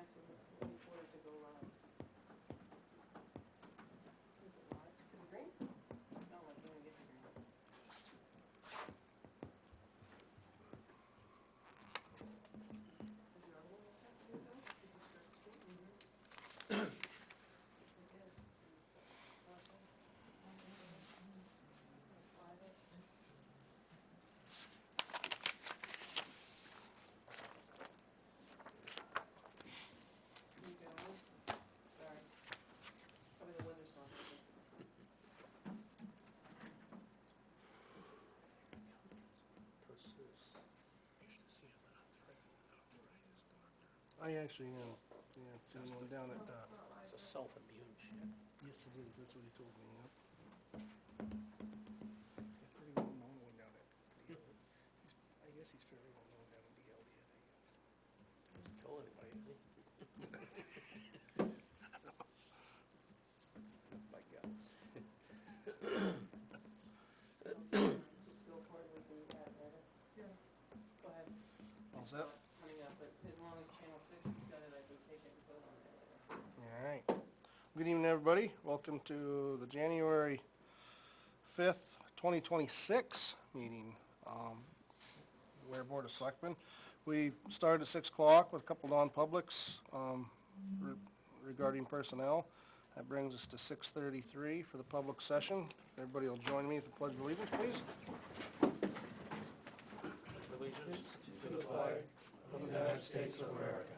active, waiting for it to go live. Is it live? Is it green? No, I can't even get the green. Is your other one set to do though? Did you start the stream? It did. Live it. You can move. Sorry. Probably the weather's not good. I actually know. Yeah, it's the one down at, It's a self-immune shit. yes it is, that's what he told me, yeah. He's pretty well known one down at DL. I guess he's fairly well known down at DL, Doesn't kill anybody, is he? My guts. Just go for it with the ad later. Yeah. Go ahead. All set? Coming up, but as long as channel 6 has got it, I can take it and put it on there later. All right. Good evening, everybody. Welcome to the January 5th, 2026 meeting, Weare Board of Selectmen. We started at 6 o'clock with a couple non-publics regarding personnel. That brings us to 6:33 for the public session. Everybody will join me at the Pledge of Allegiance, please. Allegiance To the flag of the United States of America,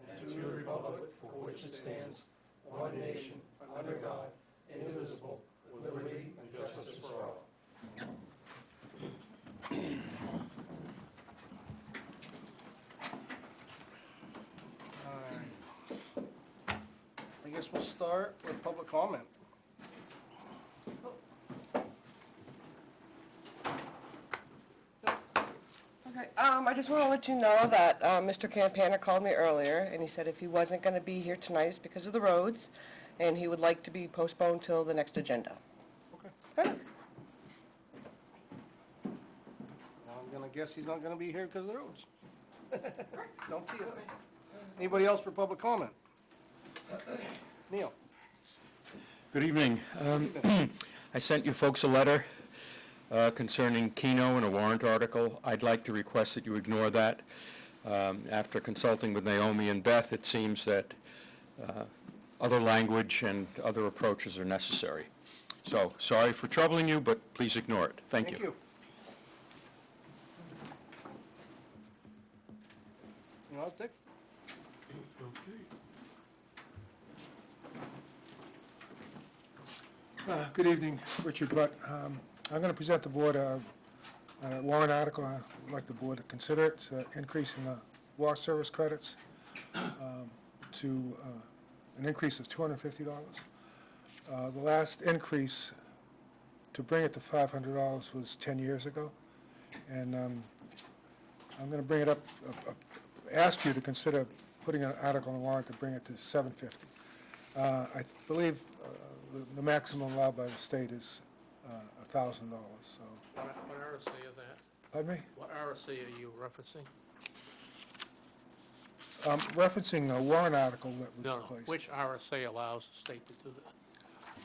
and to the republic for which it stands, one nation, under God, indivisible, with liberty and justice for all. All right. I guess we'll start with public comment. Okay, I just want to let you know that Mr. Campana called me earlier, and he said if he wasn't going to be here tonight, it's because of the roads, and he would like to be postponed till the next agenda. Okay. Okay. I'm gonna guess he's not gonna be here because of the roads. Don't see it. Anybody else for public comment? Neil? Good evening. I sent you folks a letter concerning Keno and a warrant article. I'd like to request that you ignore that. After consulting with Naomi and Beth, it seems that other language and other approaches are necessary. So, sorry for troubling you, but please ignore it. Thank you. You want to take? Good evening, Richard Butt. I'm going to present the board a warrant article. I'd like the board to consider it. It's an increase in the water service credits to an increase of $250. The last increase to bring it to $500 was 10 years ago. And I'm going to bring it up, ask you to consider putting an article on the warrant to bring it to $750. I believe the maximum allowed by the state is $1,000, so. What RSA is that? Pardon me? What RSA are you referencing? I'm referencing a warrant article that was No, placed. which RSA allows the state to do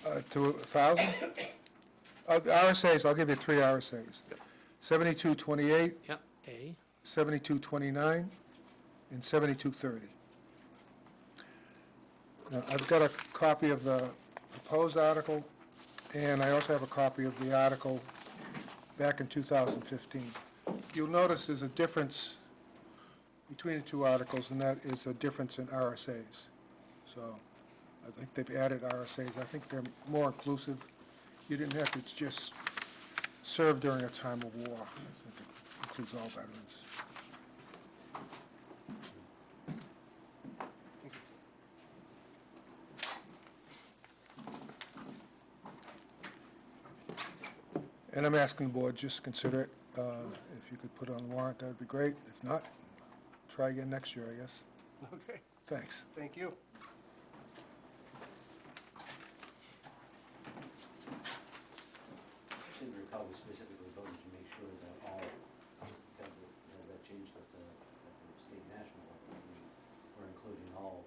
that? To 1,000? The RSAs, I'll give you three RSAs. 7228, Yep, A. 7229, and 7230. Now, I've got a copy of the proposed article, and I also have a copy of the article back in 2015. You'll notice there's a difference between the two articles, and that is a difference in RSAs. So I think they've added RSAs. I think they're more inclusive. You didn't have to just serve during a time of war. I think it includes all veterans. And I'm asking the board just to consider it. If you could put it on the warrant, that would be great. If not, try again next year, I guess. Okay, Thanks. thank you. I seem to recall we specifically voted to make sure that all, has that changed at the state national level? We're including all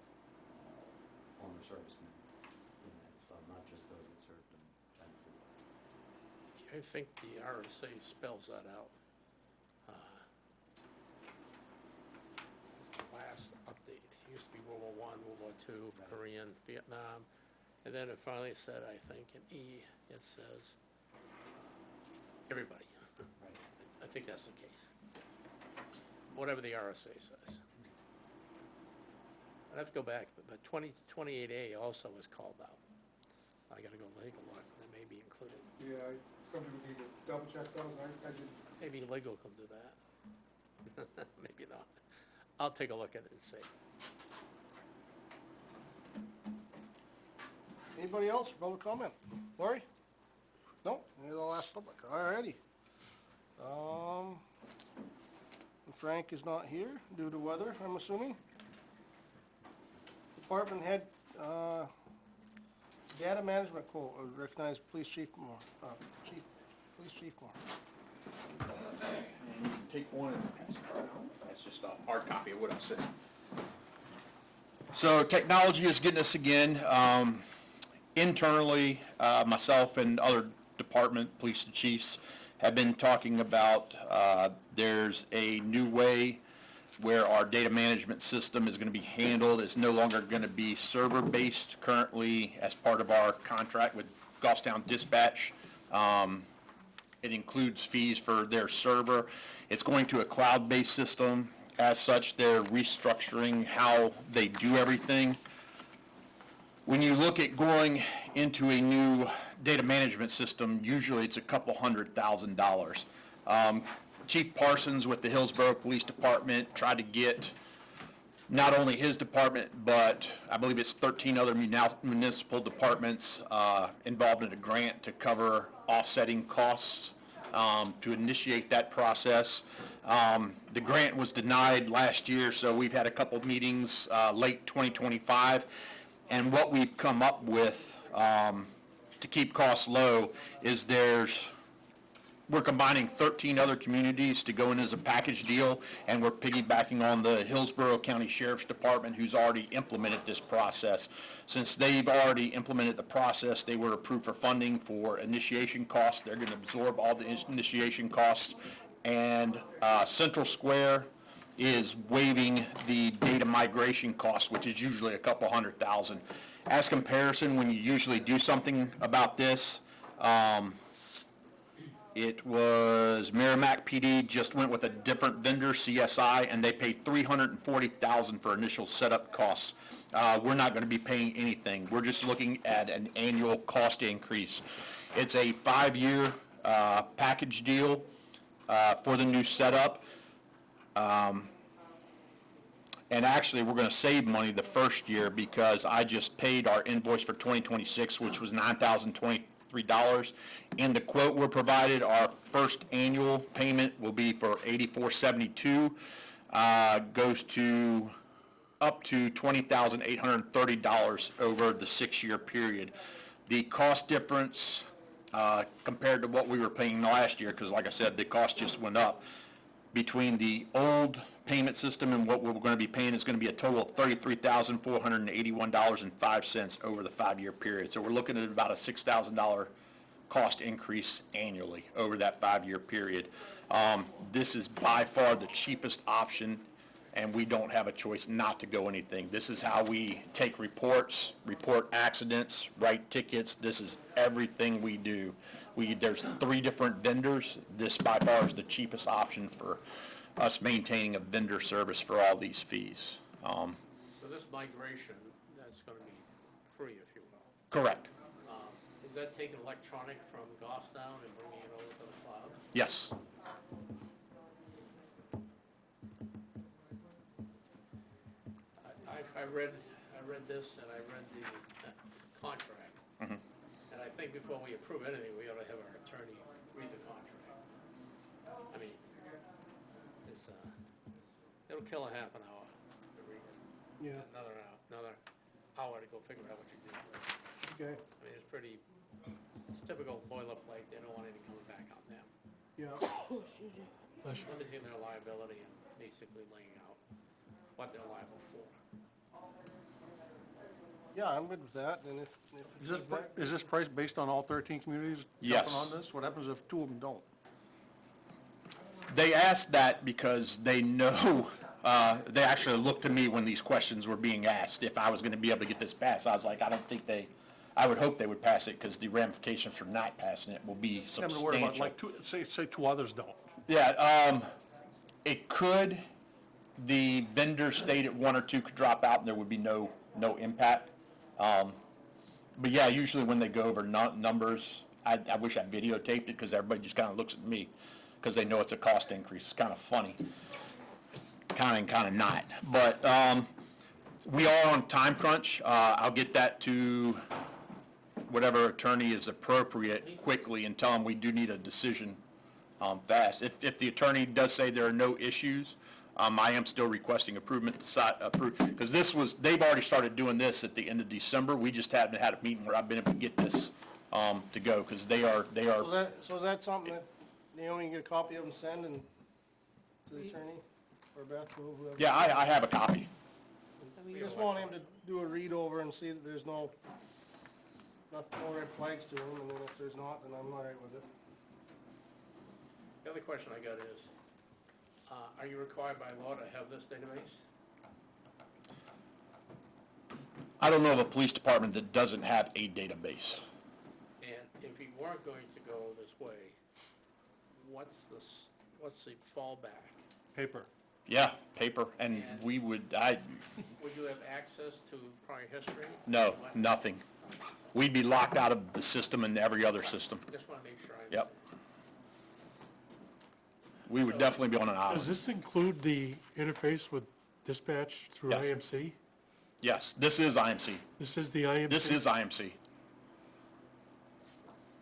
I think the RSA spells that out. It's the last update. It used to be World War I, World War II, Korean, Vietnam. And then it finally said, I think, in E, it says, everybody. Right. I think that's the case. Whatever the RSA says. I'd have to go back, but 28A also was called out. I gotta go take a look, that may be included. Yeah, somebody would need to double check those, I did. Maybe legal can do that. Maybe not. I'll take a look at it and see. Anybody else, public comment? Lori? No, you're the last public, alrighty. Frank is not here due to weather, I'm assuming. Department head, data management quote, I would recognize Police Chief Moore, Police Chief Moore. And you can take one and pass it around. That's just a hard copy of what I said. So technology is getting us again. Internally, myself and other department police chiefs have been talking about there's a new way where our data management system is going to be handled. It's no longer going to be server-based currently as part of our contract with Goffstown Dispatch. It includes fees for their server. It's going to a cloud-based system. As such, they're restructuring how they do everything. When you look at going into a new data management system, usually it's a couple $100,000. Chief Parsons with the Hillsborough Police Department tried to get not only his department, but I believe it's 13 other municipal departments involved in a grant to cover offsetting costs to initiate that process. The grant was denied last year, so we've had a couple of meetings late 2025, and what we've come up with to keep costs low is we're combining 13 other communities to go in as a package deal, and we're piggybacking on the Hillsborough County Sheriff's Department, who's already implemented this process. Since they've already implemented the process, they were approved for funding for initiation costs. They're going to absorb all the initiation costs, and Central Square is waiving the data migration cost, which is usually a couple $100,000. As comparison, when you usually do something about this, it was Merrimack PD just went with a different vendor, CSI, and they paid $340,000 for initial setup costs. We're not going to be paying anything. We're just looking at an annual cost increase. It's a 5-year package deal for the new setup. And actually, we're going to save money the first year because I just paid our invoice for 2026, which was $9,023. In the quote we're provided, our first annual payment will be for $84.72. Goes to up to $20,830 over the 6-year period. The cost difference compared to what we were paying last year, because like I said, the cost just went up, between the old payment system and what we're going to be paying is going to be a total of $33,481.05 over the 5-year period. So we're looking at about a $6,000 cost increase annually over that 5-year period. This is by far the cheapest option, and we don't have a choice not to go anything. This is how we take reports, report accidents, write tickets. This is everything we do. There's 3 different vendors. This by far is the cheapest option for us maintaining a vendor service for all these fees. So this migration, that's going to be free, if you will. Correct. Is that taking electronic from Goffstown and bringing it over to the cloud? Yes. I read this and I read the contract. Mhm. And I think before we approve anything, we ought to have our attorney read the contract. I mean, it's, it'll kill a half an hour to read it. Yeah. Another hour to go figure out what you do. Okay, I mean, it's typical boilerplate. They don't want anything coming back on them. yeah. Limiting their liability and basically laying out what they're liable for. Yeah, I'm good with that, and if Is this, is this price based on all 13 communities Yes. jumping on this? What happens if 2 of them don't? They asked that because they know, they actually looked to me when these questions were being asked, if I was gonna be able to get this passed. I was like, I don't think I would hope they would pass it, because the ramifications for not passing it will be I'm worried about, substantial. like, say 2 others don't. Yeah, it could, the vendor stated 1 or 2 could drop out and there would be no impact. But yeah, usually when they go over numbers, I wish I videotaped it, because everybody just kind of looks at me, because they know it's a cost increase. It's kind of funny. Kind of not. But we are on time crunch. I'll get that to whatever attorney is appropriate quickly and tell them we do need a decision fast. If the attorney does say there are no issues, I am still requesting approval, because they've already started doing this at the end of December. We just haven't had a meeting where I've been able to get this to go, because they are. So is that something that Naomi can get a copy of and send and to the attorney, or Beth, or whoever? Yeah, I have a copy. Just want him to do a read over and see that there's no red flags to him, and then if there's not, then I'm all right with it. The other question I got is, are you required by law to have this database? I don't know of a police department that doesn't have a database. And if you weren't going to go this way, what's the fallback? Paper. Yeah, paper, and we would, Would you have access to prior history? no, nothing. We'd be locked out of the system and every other system. Just want to make sure I. Yep. We would definitely be on an Does island. this include the interface with dispatch through Yes. IMC? Yes, this is IMC. This is the IMC? This is IMC.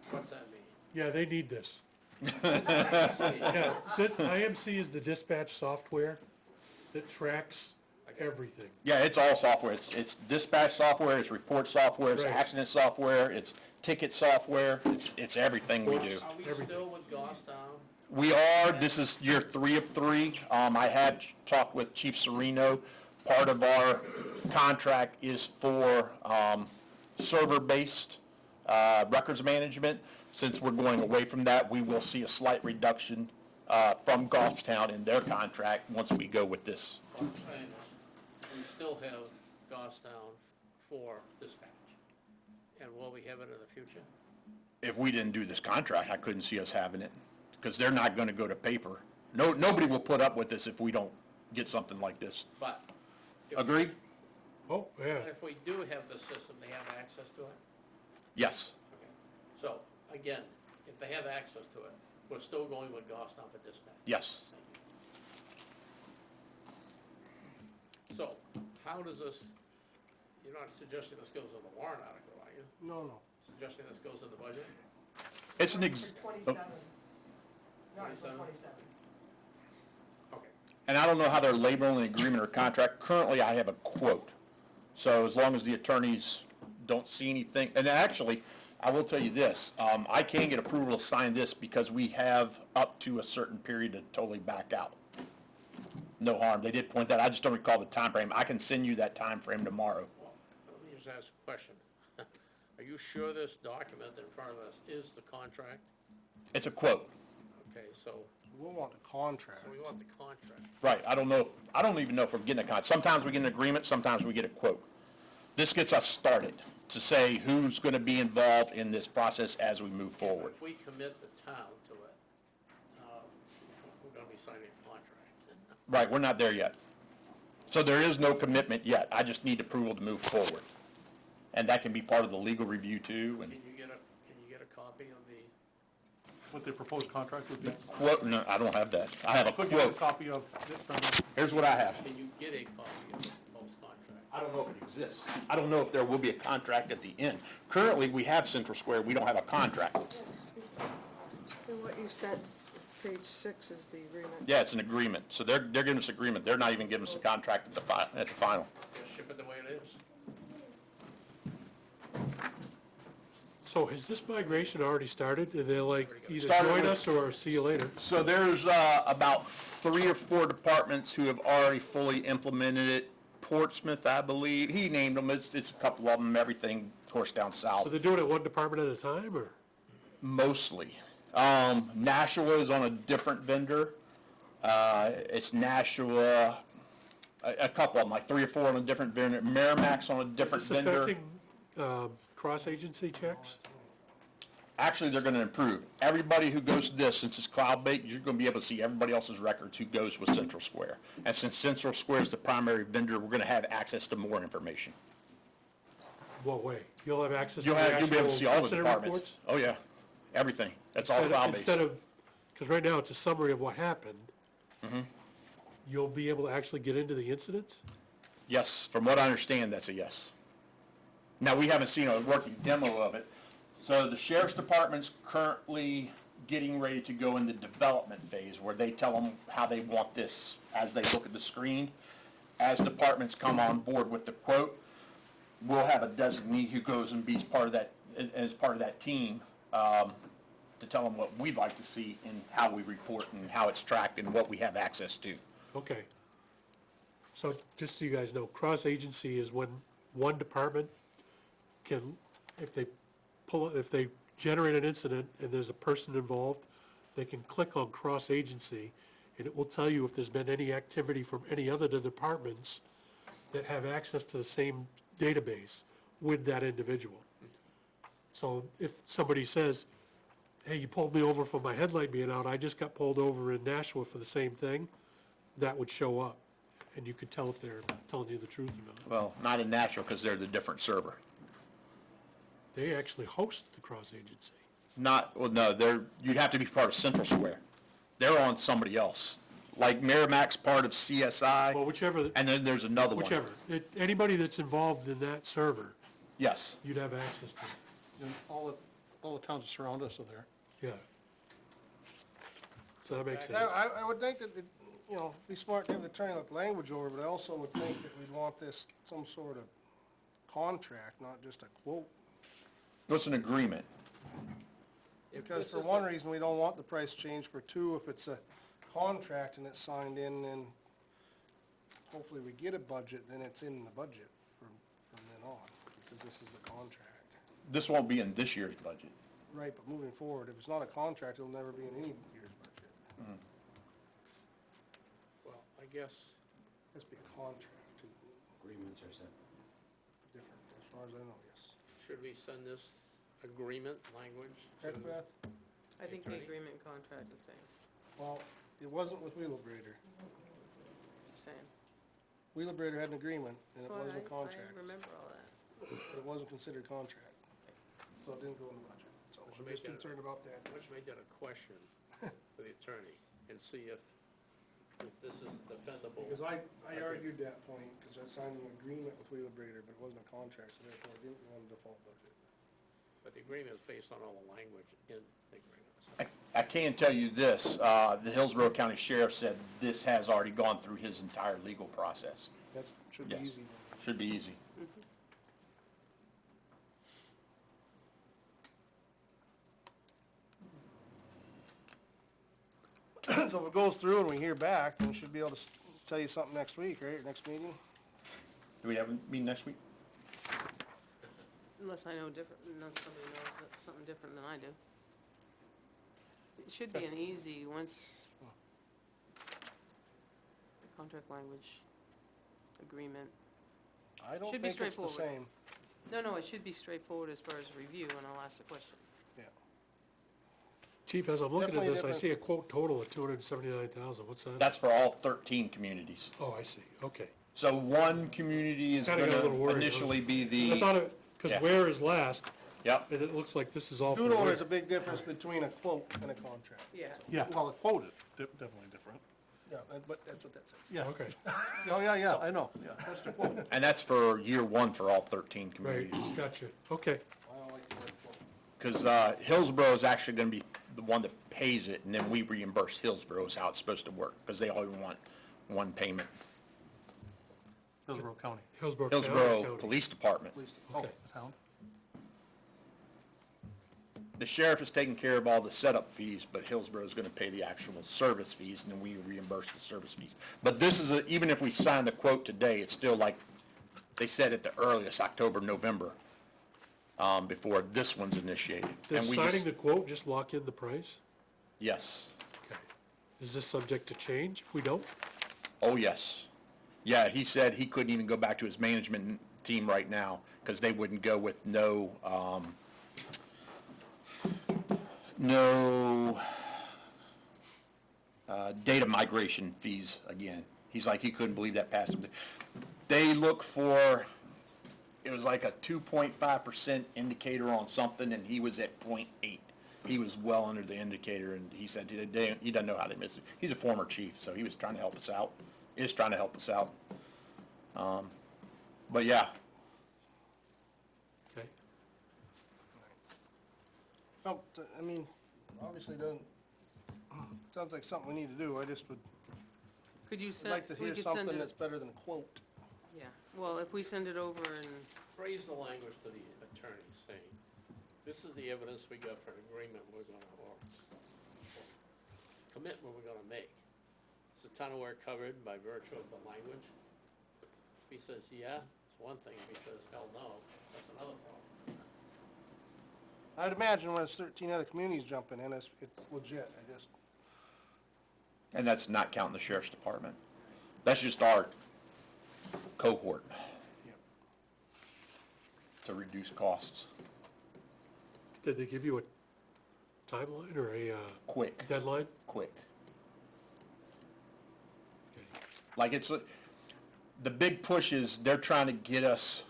What's that mean? Yeah, they need this. Yeah, IMC is the dispatch software that tracks everything. Yeah, it's all software. It's dispatch software, it's report software, it's Right. accident software, it's ticket software, it's everything we do. Are we still with Goffstown? We are, this is year 3 of 3. I had talked with Chief Sereno. Part of our contract is for server-based records management. Since we're going away from that, we will see a slight reduction from Goffstown in their contract once we go with this. We still have Goffstown for dispatch. And will we have it in the future? If we didn't do this contract, I couldn't see us having it, because they're not going to go to paper. Nobody will put up with this if we don't get something like this. But Agree? Oh, yeah. if we do have the system, they have access to it? Okay. Yes. So, again, if they have access to it, we're still going with Goffstown for dispatch? Yes. So, how does this, you're not suggesting this goes in the warrant article, are you? No. Suggesting this goes in the budget? It's an For 27, not for 27? 27. Okay. And I don't know how they're labeling an agreement or contract. Currently, I have a quote. So as long as the attorneys don't see anything, and actually, I will tell you this, I can get approval to sign this because we have up to a certain period to totally back out. No harm. They did point that. I just don't recall the time frame. I can send you that time frame tomorrow. Well, let me just ask a question. Are you sure this document in front of us is the contract? It's a quote. Okay, so We'll want the contract. we want the contract. Right. I don't even know if we're getting a contract. Sometimes we get an agreement, sometimes we get a quote. This gets us started to say who's going to be involved in this process as we move forward. If we commit the town to it, we're gonna be signing a contract. Right, we're not there yet. So there is no commitment yet. I just need approval to move forward. And that can be part of the legal review too. And Can you get a copy of the, What the proposed contract would be. quote, no, I don't have that. I have a Could you get a quote. copy of it from Here's what I have. can you get a copy of the proposed contract? I don't know if it exists. I don't know if there will be a contract at the end. Currently, we have Central Square. We don't have a contract. And what you sent, page 6 is the agreement. Yeah, it's an agreement. So they're giving us agreement. They're not even giving us a contract at the final. Just ship it the way it is. So has this migration already started? And they're like, either Started join with- us or see you later? So there's about 3 or 4 departments who have already fully implemented it Portsmouth, I believe. He named them. It's a couple of them, everything, of course, down So south, they're doing it one department at a time, or? mostly. Nashua is on a different vendor. It's Nashua, a couple of them, like 3 or 4 on a different vendor. Merrimack's on a different Is this vendor. affecting cross-agency checks? Actually, they're gonna improve. Everybody who goes to this, since it's cloud-based, you're gonna be able to see everybody else's records who goes with Central Square. And since Central Square is the primary vendor, we're gonna have access to more information. What way? You'll have access to You'll the have, you'll be able to actual see all the incident departments. reports? Oh, yeah, everything. That's all cloud-based. Instead of, because right now it's a summary of what happened. Mm-hmm. You'll be able to actually get into the incidents? Yes, from what I understand, that's a yes. Now, we haven't seen a working demo of it. So the sheriff's department's currently getting ready to go in the development phase where they tell them how they want this as they look at the screen. As departments come on board with the quote, we'll have a designee who goes and be part of that, as part of that team, to tell them what we'd like to see and how we report and how it's tracked and what we have access to. Okay. So just so you guys know, cross-agency is when one department can, if they generate an incident and there's a person involved, they can click on cross-agency and it will tell you if there's been any activity from any other departments that have access to the same database with that individual. So if somebody says, hey, you pulled me over for my headlight being out, I just got pulled over in Nashua for the same thing, that would show up. And you could tell if they're telling you the truth or not. Well, not in Nashville because they're the different server. They actually host the cross-agency. Not, well, no, you'd have to be part of Central Square. They're on somebody else. Like Merrimack's part of CSI, Well, whichever, and then there's another one. whichever. Anybody that's involved in that server, Yes. you'd have access to. And all the towns that surround us are there. Yeah. So that makes sense. Now, I would think that, be smart to have the attorney look language over, but I also would think that we'd want this, some sort of contract, not just a quote. What's an agreement? Because for one reason, we don't want the price change. For two, if it's a contract and it's signed in, then hopefully we get a budget, then it's in the budget from then on, because this is the contract. This won't be in this year's budget. Right, but moving forward, if it's not a contract, it'll never be in any year's budget. Well, I guess, It has to be a contract, Agreements are set. different, as far as I know, yes. should we send this agreement language to? Correct, Beth? I think the Attorney? agreement and contract is the same, Well, it wasn't with Wheelabrator. same. Wheelabrator had an agreement, and it Well, wasn't a contract. I remember all that. But it wasn't considered contract. So it didn't go in the budget. So Let's I'm make just that- concerned about that. Let's make that a question for the attorney and see if this is defendable. Because I argued that point, because I signed an agreement with Wheelabrator, but it wasn't a contract, so therefore it didn't go in the default budget. But the agreement is based on all the language in the agreement. I can tell you this, the Hillsborough County Sheriff said this has already gone through his entire legal process. That should be Yes. easy then. Should be easy. So if it goes through and we hear back, then we should be able to tell you something next week, right, next meeting? Do we have a meeting next week? Unless I know different, unless somebody knows something different than I do. It should be an easy, once contract language, agreement. I don't Should be think it's the straightforward. same. No, it should be straightforward as far as review, and I'll ask the question. Yeah. Chief, as I'm looking at Definitely this, I different. see a quote total of 279,000. What's that? That's for all 13 communities. Oh, I see. Okay. So one community is Kinda got a little gonna worried, initially be I thought the, it, because Yeah. Weare is last, yep, and it looks like this is all for Do know Weare. there's a big difference between a quote and a contract. Yeah. Yeah, well, the quote is definitely different. Yeah, but that's what that says. Yeah. Okay, Oh, yeah, I know, yeah. That's the quote. and that's for year one for all 13 right, communities. gotcha. Okay, I don't like the word quote. Because Hillsborough is actually gonna be the one that pays it, and then we reimburse Hillsborough is how it's supposed to work, because they only want one payment. Hillsborough County. Hillsborough County. Hillsborough County. Police Department. Police. Oh, Okay. town. the sheriff is taking care of all the setup fees, but Hillsborough is gonna pay the actual service fees, and then we reimburse the service fees. But this is even if we sign the quote today, it's still like, they said at the earliest, October, November, before this one's initiated. Does And we signing just- the quote just lock in the price? Yes. Okay. Is this subject to change if we don't? Oh, yes. Yeah, he said he couldn't even go back to his management team right now, because they wouldn't go with no data migration fees again. He's like, he couldn't believe that passed him. They look for, it was like a 2.5% indicator on something, and he was at 0.8. He was well under the indicator, and he said he doesn't know how they missed it. He's a former chief, so he was trying to help us out. Is trying to help us out. But yeah, Okay. Oh, I mean, obviously doesn't, sounds like something we need to do. I just would Could you I'd send, like to we hear could send something it, that's better than a quote. yeah, well, if we send it over and, Phrase the language to the attorney saying, this is the evidence we got for an agreement we're gonna, or commitment we're gonna make. Is the town of Ware covered by virtue of the language? If he says, yeah, it's one thing. If he says, hell no, that's another problem. I'd imagine when there's 13 other communities jumping in, it's legit. I just, and that's not counting the sheriff's department. That's just our cohort yep. to reduce costs. Did they give you a timeline or a Quick, deadline? quick. Okay. Like the big push is they're trying to get us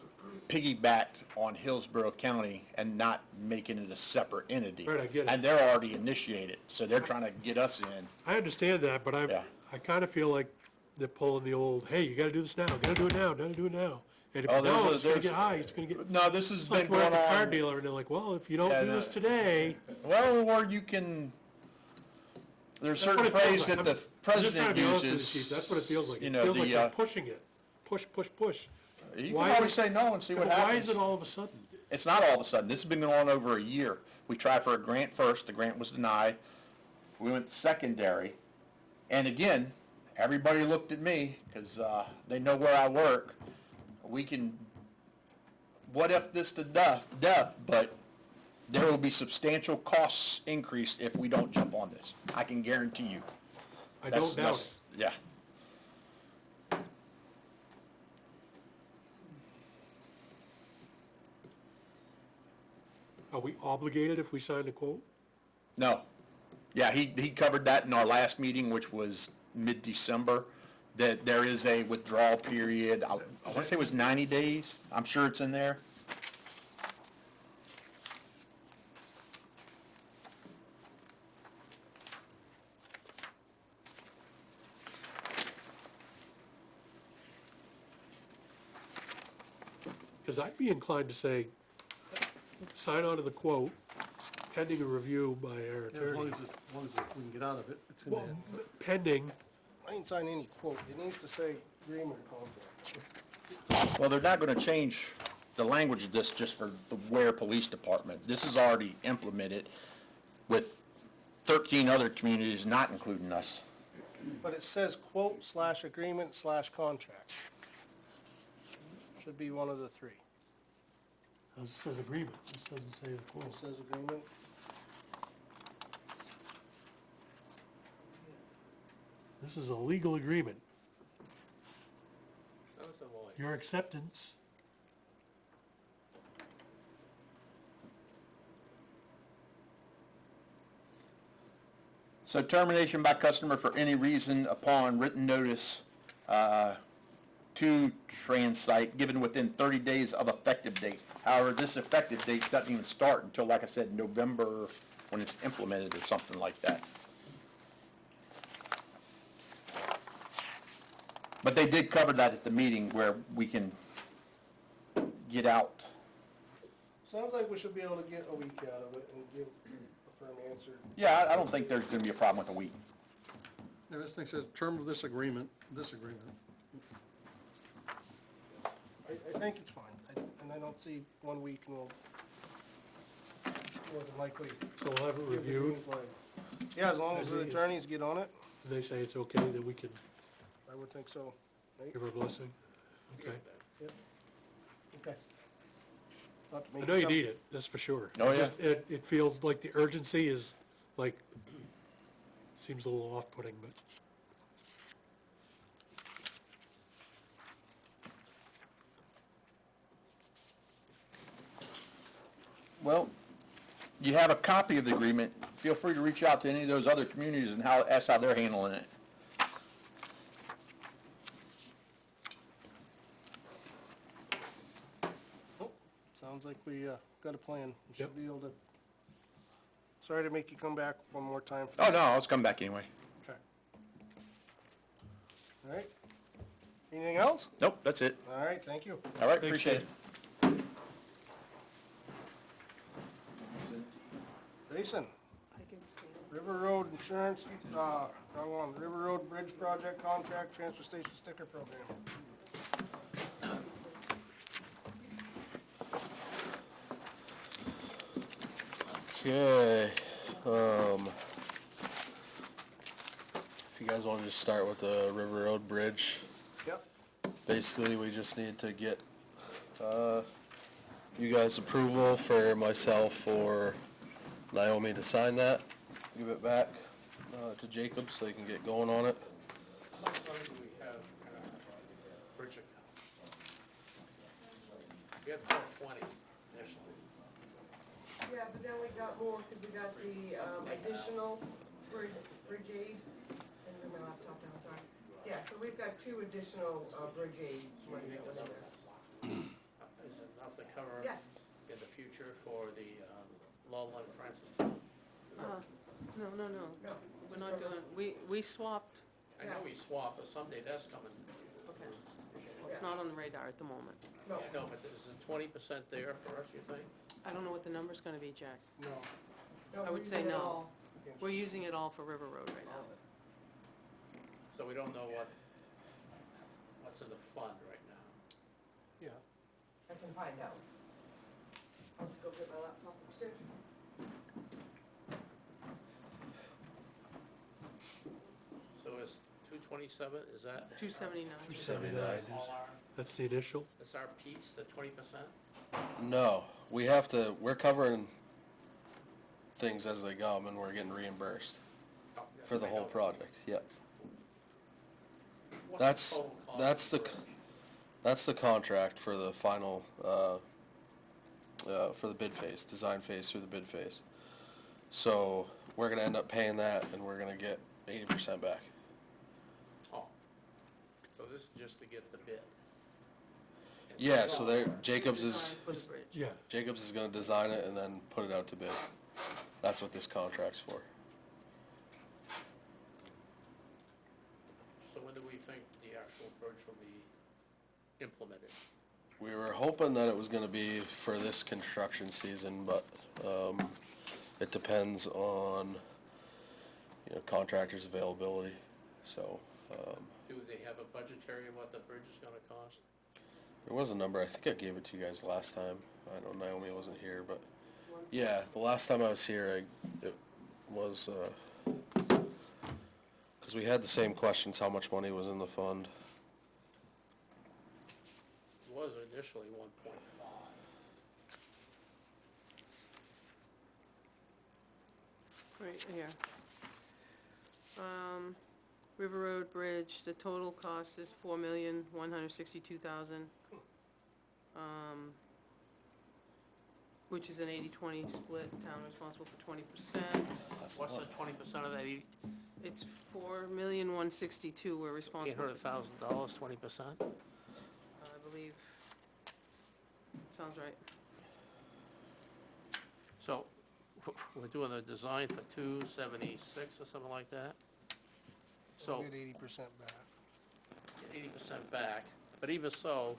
piggybacked on Hillsborough County and not making it a separate entity. Right, I get it. And they're already initiated, so they're trying to get us in. I understand that, but Yeah. I kind of feel like they're pulling the old, hey, you gotta do this now, gotta do it now, gotta do it now. And if Oh, you there's don't, a- it's gonna there's- get high, it's gonna get, No, this has it's like been we're at going the car on. dealer and they're like, well, if you don't Yeah, do no. this today. Well, or you can, there's That's what certain it feels phrase like. that the I'm just trying to president be honest with you, uses. Chief. That's what it feels like. You It know, feels like the, they're pushing it, push. you Why can always would- say no and see what But happens. why is it all of a sudden? It's not all of a sudden. This has been going on over a year. We tried for a grant first. The grant was denied. We went secondary. And again, everybody looked at me because they know where I work. We can, what if this to death, but there will be substantial costs increased if we don't jump on this. I can guarantee you. I don't doubt it. Yeah. Are we obligated if we sign the quote? No. Yeah, he covered that in our last meeting, which was mid-December, that there is a withdrawal period. I want to say it was 90 days. I'm sure it's in there. Because I'd be inclined to say, sign on to the quote pending a review by our Yeah, as attorney. long as we can get out of it, it's in Well, there. pending, I ain't sign any quote. It needs to say agreement or contract. Well, they're not going to change the language of this just for the Ware Police Department. This is already implemented with 13 other communities, not including us. But it says quote / agreement / contract. Should be one of the three. it says agreement, this doesn't say the It quote. says agreement. This is a legal agreement. So it's a lawyer. Your acceptance, So termination by customer for any reason upon written notice to Transite given within 30 days of effective date. However, this effective date doesn't even start until, like I said, November, when it's implemented or something like that. But they did cover that at the meeting where we can get out. Sounds like we should be able to get a week out of it and give a firm answer. Yeah, I don't think there's going to be a problem with a week. Yeah, this thing says term of this agreement. I think it's fine, and I don't see 1 week and we'll more than likely. So we'll have it give the green reviewed, flag. Yeah, as long as the attorneys get on it, and they say it's okay, then we can I would think so. Right? give our blessing. Okay. Okay. Not to I make know you tough- need it, that's for sure. Oh, It just- It feels like the urgency is, like, seems a little off-putting, but Well, you have a copy of the agreement. Feel free to reach out to any of those other communities and ask how they're handling it. Oh, sounds like we got a plan. We should Yep. be able to. Sorry to make you come back one more time. Oh, no, I'll come back anyway. Okay. All right. Anything else? Nope, that's it. All right, thank you. All right, Thanks, appreciate it. Jason, I can stand. River Road Insurance, wrong one, River Road Bridge Project Contract, Transfer Station Sticker Program. Okay, if you guys wanna just start with the River Road Bridge, Yep. basically, we just need to get, you guys' approval for myself or Naomi to sign that, give it back, to Jacob so he can get going on it. How much money do we have in our bridge account? We had 420 initially. Yeah, but then we got more, because we got the additional bridge aid, and then my laptop down, sorry. Yeah, so we've got two additional bridge aid money that went in there. Is it enough to cover Yes. in the future for the Loveland Francis? No, no, no. No. We're not doing, we swapped, I know we swapped, but someday that's coming. okay. It's not on the radar at the moment. No. No, but is it 20% there for us, you think? I don't know what the number's gonna be, Jack. No. No, I would we say did it no. all. We're using it all for River Road right now. So we don't know what's in the fund right now. Yeah. I can find out. I'll just go get my laptop upstairs. So is 227, is that? 279. 79. All our, that's the initial. that's our piece, the 20%? No, we have to, we're covering things as they come and we're getting reimbursed Oh, for the I whole know. project, yep. What's the That's, total cost? that's the contract for the final, for the bid phase, design phase through the bid phase. So, we're gonna end up paying that and we're gonna get 80% back. Oh, so this is just to get the bid? And Yeah, so there, Jacobs is, Design for the bridge. Yeah, Jacobs is gonna design it and then put it out to bid. That's what this contract's for. So when do we think the actual bridge will be implemented? We were hoping that it was gonna be for this construction season, but, it depends on, contractors' availability, so, Do they have a budgetary of what the bridge is gonna cost? there was a number, I think I gave it to you guys last time. I know Naomi wasn't here, but, yeah, the last time I was here, it was, 'cause we had the same questions, how much money was in the fund. It was initially 1.5. Right here. River Road Bridge, the total cost is $4,162,000. Which is an 80-20 split, town responsible for 20%. That's a What's lot. the 20% of that, It's $4,162,000 we're responsible for, $800,000, 20%? I believe. Sounds right. So, we're doing the design for 276 or something like that? We'll So, get 80% back. 80% back, but even so,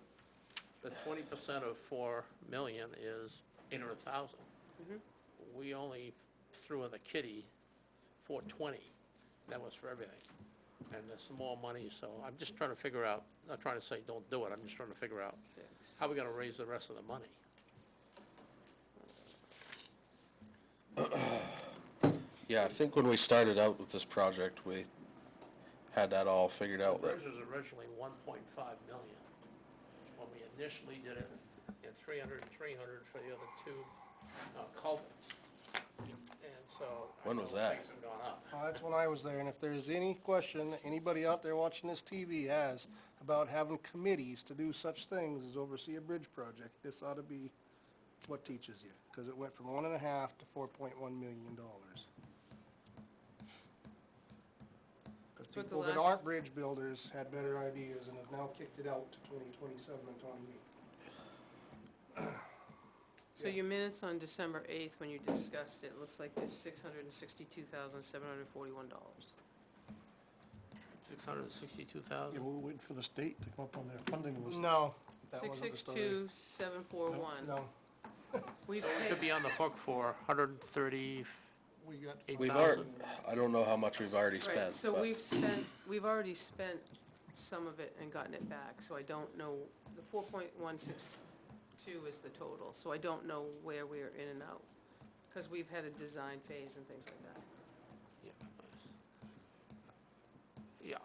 the 20% of 4 million is 800,000. Mhm. We only threw in the kitty 420, that was for everything. And there's some more money, so I'm just trying to figure out, not trying to say don't do it, I'm just trying to figure out how we gonna raise the rest of the money. Yeah, I think when we started out with this project, we had that all figured The out. That bridge was originally 1.5 million. When we initially did it, you had 300 and 300 for the other two culverts. And so. I When know was that? Things have gone up. Well, that's when I was there, and if there's any question that anybody out there watching this TV has about having committees to do such things as oversee a bridge project, this ought to be what teaches you, because it went from 1.5 to $4.1 million. Because So at the people that last- aren't bridge builders had better ideas and have now kicked it out to 2027 and 28. So your minutes on December 8th, when you discussed it, looks like there's $662,741. 662,000? Yeah, we were waiting for the state to come up on their funding list. No, that wasn't the story. 662,741. No, We've So we paid, could be on the hook for 138,000. we got, we've already, I don't know how much we've already right, spent, so but we've already spent some of it and gotten it back, so I don't know, the 4.162 is the total, so I don't know where we're in and out, because we've had a design phase and things like that. Yeah,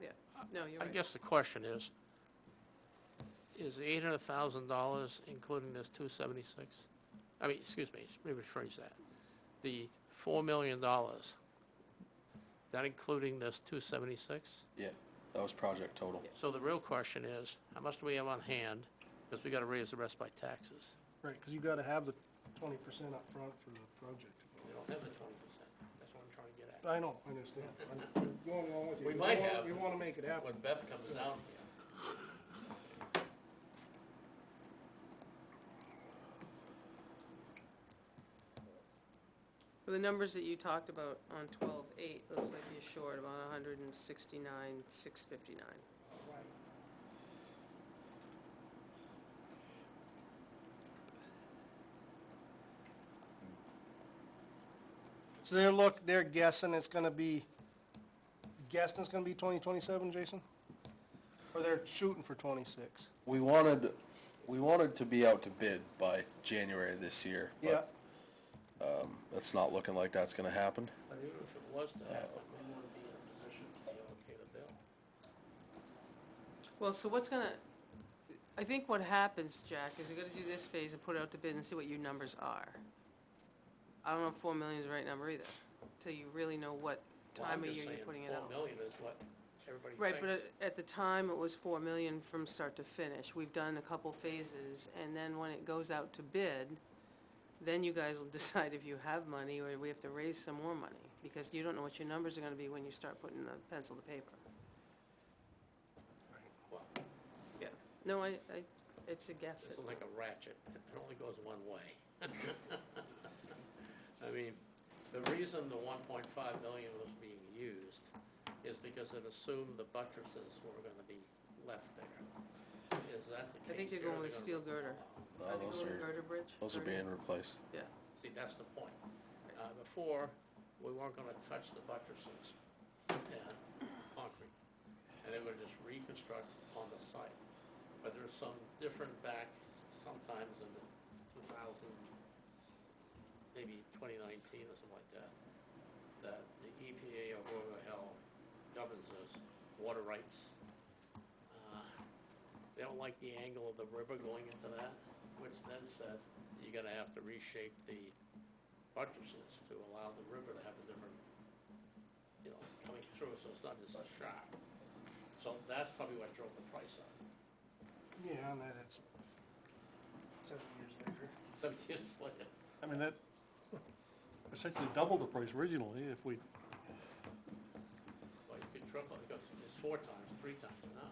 Yeah, no, you're I right. guess the question is $800,000 including this 276? I mean, excuse me, let me rephrase that. The $4 million, that including this 276? yeah, that was project total. So the real question is, how much do we have on hand? Because we gotta raise the rest by taxes. right, because you gotta have the 20% up front for the project. We don't have the 20%. That's what I'm trying to get at. I know, I understand. I'm going along with you. We might wanna- have. We wanna make it happen. When Beth comes down here. For the numbers that you talked about on 12/8, looks like you're short about 169,659. So they're guessing it's gonna be 2027, Jason? Or they're shooting for 26? We wanted to be out to bid by January this year, Yeah, but, it's not looking like that's gonna happen. But even if it was to happen, we wouldn't be in a position to be able to pay the bill. Well, so I think what happens, Jack, is we're gonna do this phase and put it out to bid and see what your numbers are. I don't know if 4 million is the right number either, till you really know what time of year you're putting it out. 4 million is what everybody thinks. Right, but at the time, it was 4 million from start to finish. We've done a couple phases, and then when it goes out to bid, then you guys will decide if you have money or we have to raise some more money, because you don't know what your numbers are gonna be when you start putting the pencil to paper. Well, Yeah, no, it's a guess. this is like a ratchet, it only goes one way. I mean, the reason the 1.5 million was being used is because it assumed the buttresses were gonna be left there. Is that the case? I think they're here, or going with they're steel gonna girder. rip them out? No, Are they those going are, girder bridge? those are Girder? being replaced. Yeah. See, that's the point. Before, we weren't gonna touch the buttresses and concrete, and they would just reconstruct on the site. But there's some different back, sometimes in the 2000, maybe 2019 or something like that, that the EPA or whoever the hell governs this, water rights, they don't like the angle of the river going into that, which then said, you're gonna have to reshape the buttresses to allow the river to have a different, coming through, so it's not just sharp. So that's probably what drove the price up. yeah, and that it's 7 years later. 7 years later. I mean, that essentially doubled the price originally if we, Well, you could triple it, because it's 4 times, 3 times now.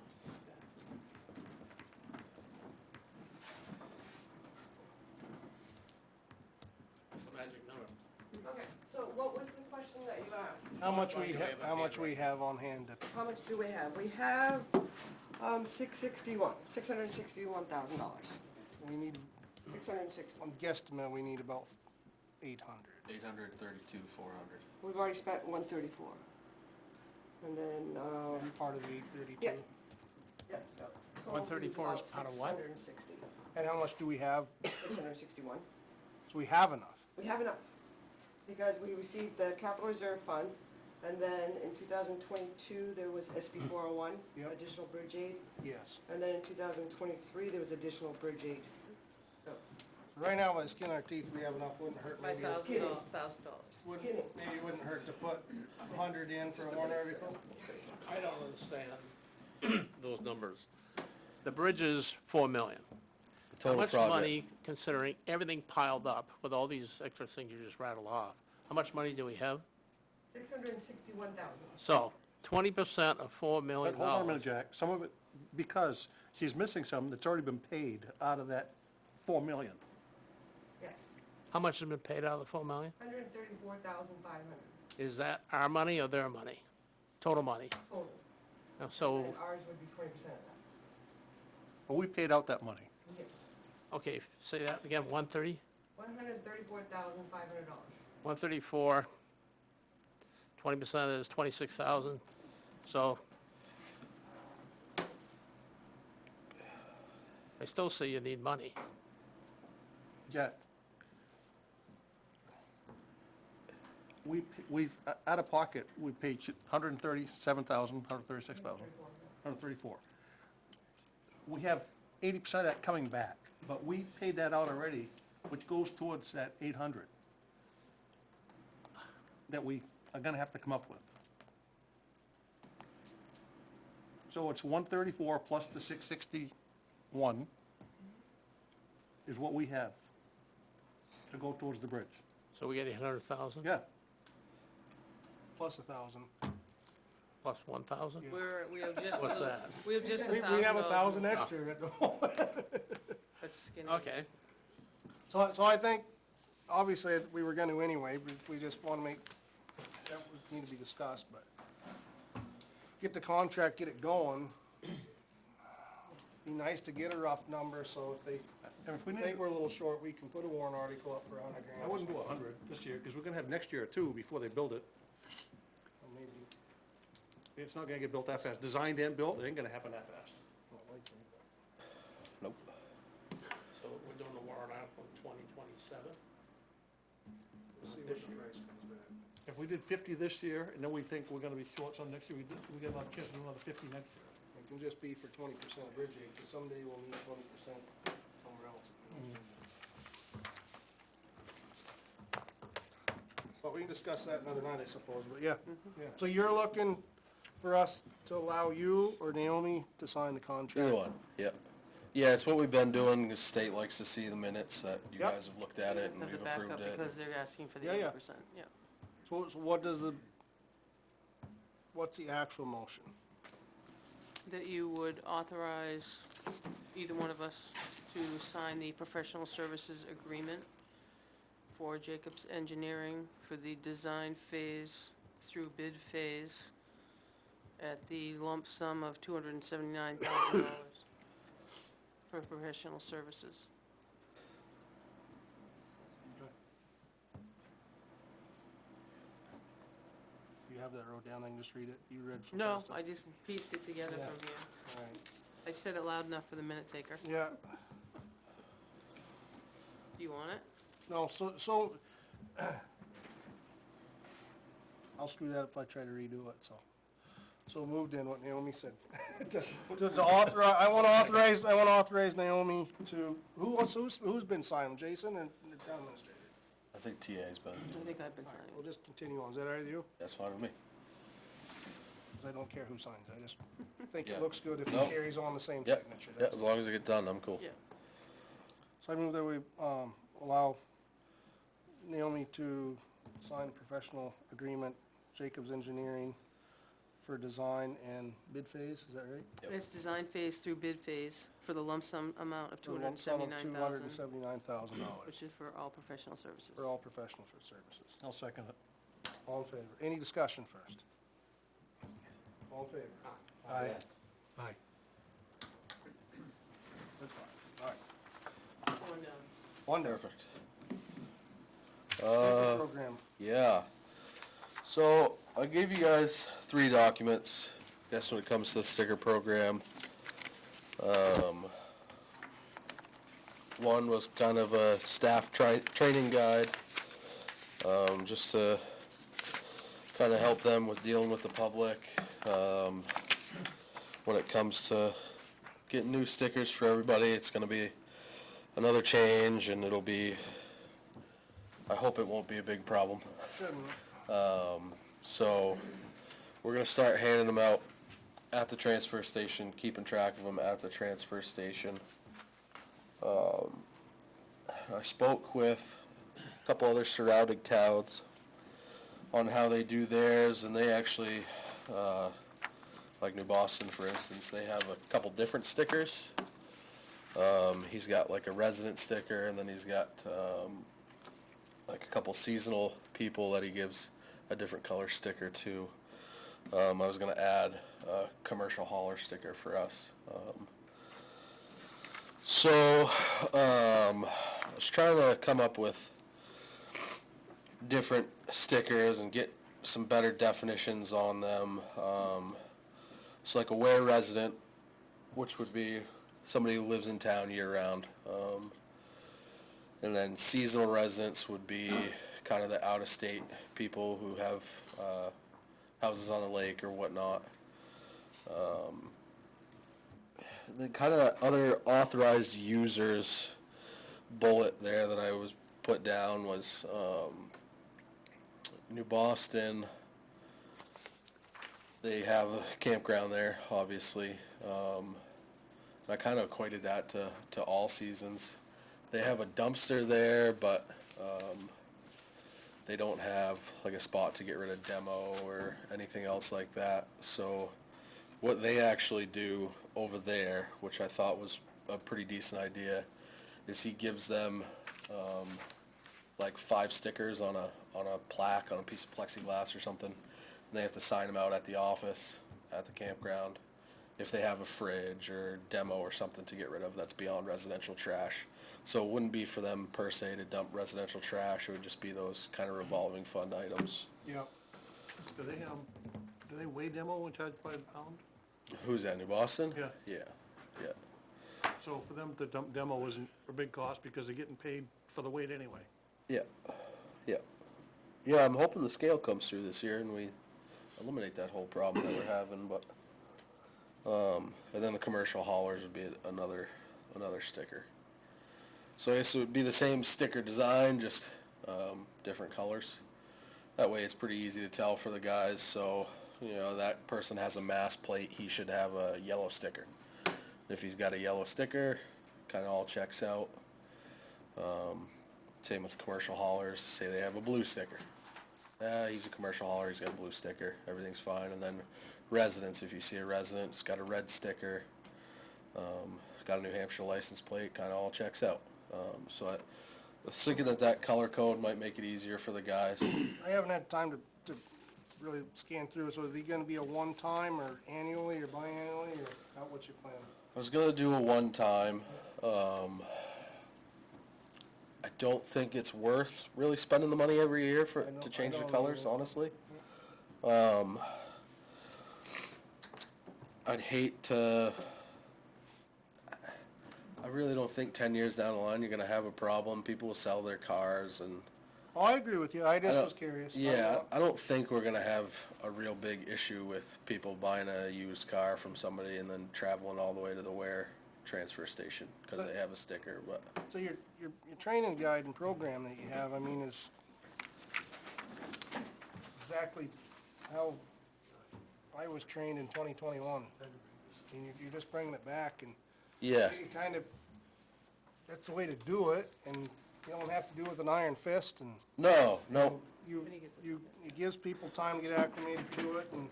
What's the magic number? Okay, so what was the question that you asked? How much Why do we have a how much hand we have on hand to How much do we have? We have, $661,000. we need, 660. I'm guesstimate, we need about 800. 832, 400. We've already spent 134. And then, Part of the 832. yeah. Yep, so. 134 is out of what? 660. And how much do we have? 661. So we have enough. We have enough. because we received the capital reserve fund, and then in 2022, there was SB 401, Yep. additional bridge aid, Yes. and then in 2023, there was additional bridge aid. So, Right now, by the skin of our teeth, we have enough, wouldn't hurt maybe. $5,000. Wouldn't, maybe it wouldn't hurt to put 100 in for a warrant article? I don't understand those numbers. The bridge is 4 million. The How total much project. money, considering everything piled up with all these extra things you just rattled off, how much money do we have? 661,000. So, 20% of $4 But million. hold on a minute, Jack, some of it, because she's missing some that's already been paid out of that 4 million. Yes, How much has been paid out of the 4 million? 134,500 Is that our money or their money? Total money? total, So, and ours would be 20% of that. But we paid out that money. Yes, okay, say that again, 130? $134,500. 134, 20% of it is 26,000, so I still say you need money. Jack, we've, out of pocket, we paid 137,000, 136,000, 134. We have 80% of that coming back, but we paid that out already, which goes towards that 800 that we are gonna have to come up with. So it's 134 plus the 661 is what we have to go towards the bridge. So we get 800,000 Yeah, Plus 1,000. plus 1,000? We have just. What's that? We have just We $1,000. have 1,000 extra at the moment. That's skinny. Okay, So I think, obviously, we were gonna anyway, we just wanna make, that would need to be discussed, but get the contract, get it going. Be nice to get a rough number, so if they and if we need, think we're a little short, we can put a warrant article up for 100 grand. I wouldn't do 100 this year, because we're gonna have next year too before they build it. Or maybe, It's not gonna get built that fast. Designed and built, it ain't gonna happen that fast. not likely, but. Nope. so we're doing the warrant article in 2027? We'll see what the price comes back. If we did 50 this year, and then we think we're gonna be short some next year, we get another chance to do another 50 next year. It can just be for 20% of bridge aid, because someday we'll need 20% somewhere else. But we can discuss that another night, I suppose, but yeah. Yeah. So you're looking for us to allow you or Naomi to sign the contract? Either one, yep. Yeah, it's what we've been doing, the state likes to see the minutes, that you Yep. guys have looked at it and Have we've to back approved up it. because they're asking for the Yeah, yeah. 80%, yeah. So what does what's the actual motion? That you would authorize either one of us to sign the professional services agreement for Jacobs Engineering for the design phase through bid phase at the lump sum of $279,000 for professional services. You have that wrote down, I can just read it, you read from No, last time. I just pieced it together Yeah. from here. All right. I said it loud enough for the minute taker. Yeah, Do you want it? no, I'll screw that if I try to redo it, so. So moved in what Naomi said. To authorize, I wanna authorize Naomi to, who's been signing, Jason and the town administrator? I think TA's been, I think I've been We'll signing. just continue on, is that all right with you? that's fine with me. 'Cause I don't care who signs, I just think it Yeah. looks good if Nope. it carries on the same Yep, signature. yeah, That's- as long as it gets done, I'm cool. Yeah. So I move that we, allow Naomi to sign a professional agreement, Jacobs Engineering, for design and bid phase, is that right? Yep. It's design phase through bid phase for the lump sum amount of For a lump sum of $279,000, $279,000 which is for all professional services. for all professional services. I'll second it. All in favor? Any discussion first? All in favor? Aye. Aye. That's fine, all right. Going down. Wonderful. Perfect. Program. Yeah. So I gave you guys 3 documents, I guess when it comes to the sticker program. One was kind of a staff training guide. just to kind of help them with dealing with the public, when it comes to getting new stickers for everybody. It's gonna be another change, and it'll be, I hope it won't be a big problem. Shouldn't. So, we're gonna start handing them out at the transfer station, keeping track of them at the transfer station. I spoke with a couple other surrounding towns on how they do theirs, and they actually, like New Boston, for instance, they have a couple different stickers. He's got like a resident sticker, and then he's got, like a couple seasonal people that he gives a different color sticker to. I was gonna add a commercial hauler sticker for us. I was trying to come up with different stickers and get some better definitions on them. So like a Weare resident, which would be somebody who lives in town year-round. And then seasonal residents would be kind of the out-of-state people who have houses on the lake or whatnot. And then kind of other authorized users bullet there that I was put down was New Boston. They have a campground there, obviously. And I kind of equated that to all seasons. They have a dumpster there, but they don't have like a spot to get rid of demo or anything else like that. So what they actually do over there, which I thought was a pretty decent idea, is he gives them like 5 stickers on a plaque on a piece of plexiglass or something, and they have to sign them out at the office at the campground if they have a fridge or demo or something to get rid of that's beyond residential trash. So it wouldn't be for them per se to dump residential trash, it would just be those kind of revolving fund items. Yep. Do they weigh demo and charge by the pound? Who's that, New Boston? Yeah. Yeah. So for them to dump demo isn't a big cost because they're getting paid for the weight anyway. Yeah, I'm hoping the scale comes through this year and we eliminate that whole problem that we're having, but, and then the commercial haulers would be another sticker. So I guess it would be the same sticker design, just, different colors. That way it's pretty easy to tell for the guys, so, you know, that person has a mass plate, he should have a yellow sticker. If he's got a yellow sticker, kinda all checks out. Same with the commercial haulers, say they have a blue sticker. He's a commercial hauler, he's got a blue sticker, everything's fine. And then residents, if you see a resident, it's got a red sticker, got a New Hampshire license plate, kinda all checks out. So I was thinking that color code might make it easier for the guys. I haven't had time to really scan through, so is he gonna be a one-time or annually or biannually, or what's your plan? I was gonna do a one-time. I don't think it's worth really spending the money every year to change the colors, honestly. I'd hate to, I really don't think 10 years down the line you're gonna have a problem. People will sell their cars and. Oh, I agree with you, I just don't- was curious. Yeah, I don't think we're gonna have a real big issue with people buying a used car from somebody and then traveling all the way to the Weare transfer station, cause they have a sticker, but. So your training guide and program that you have, I mean, is exactly how I was trained in 2021. And you're just bringing it back, and Yeah, you kind of, that's the way to do it, and you don't have to do it with an iron fist, and no, it gives people time to get acclimated to it, and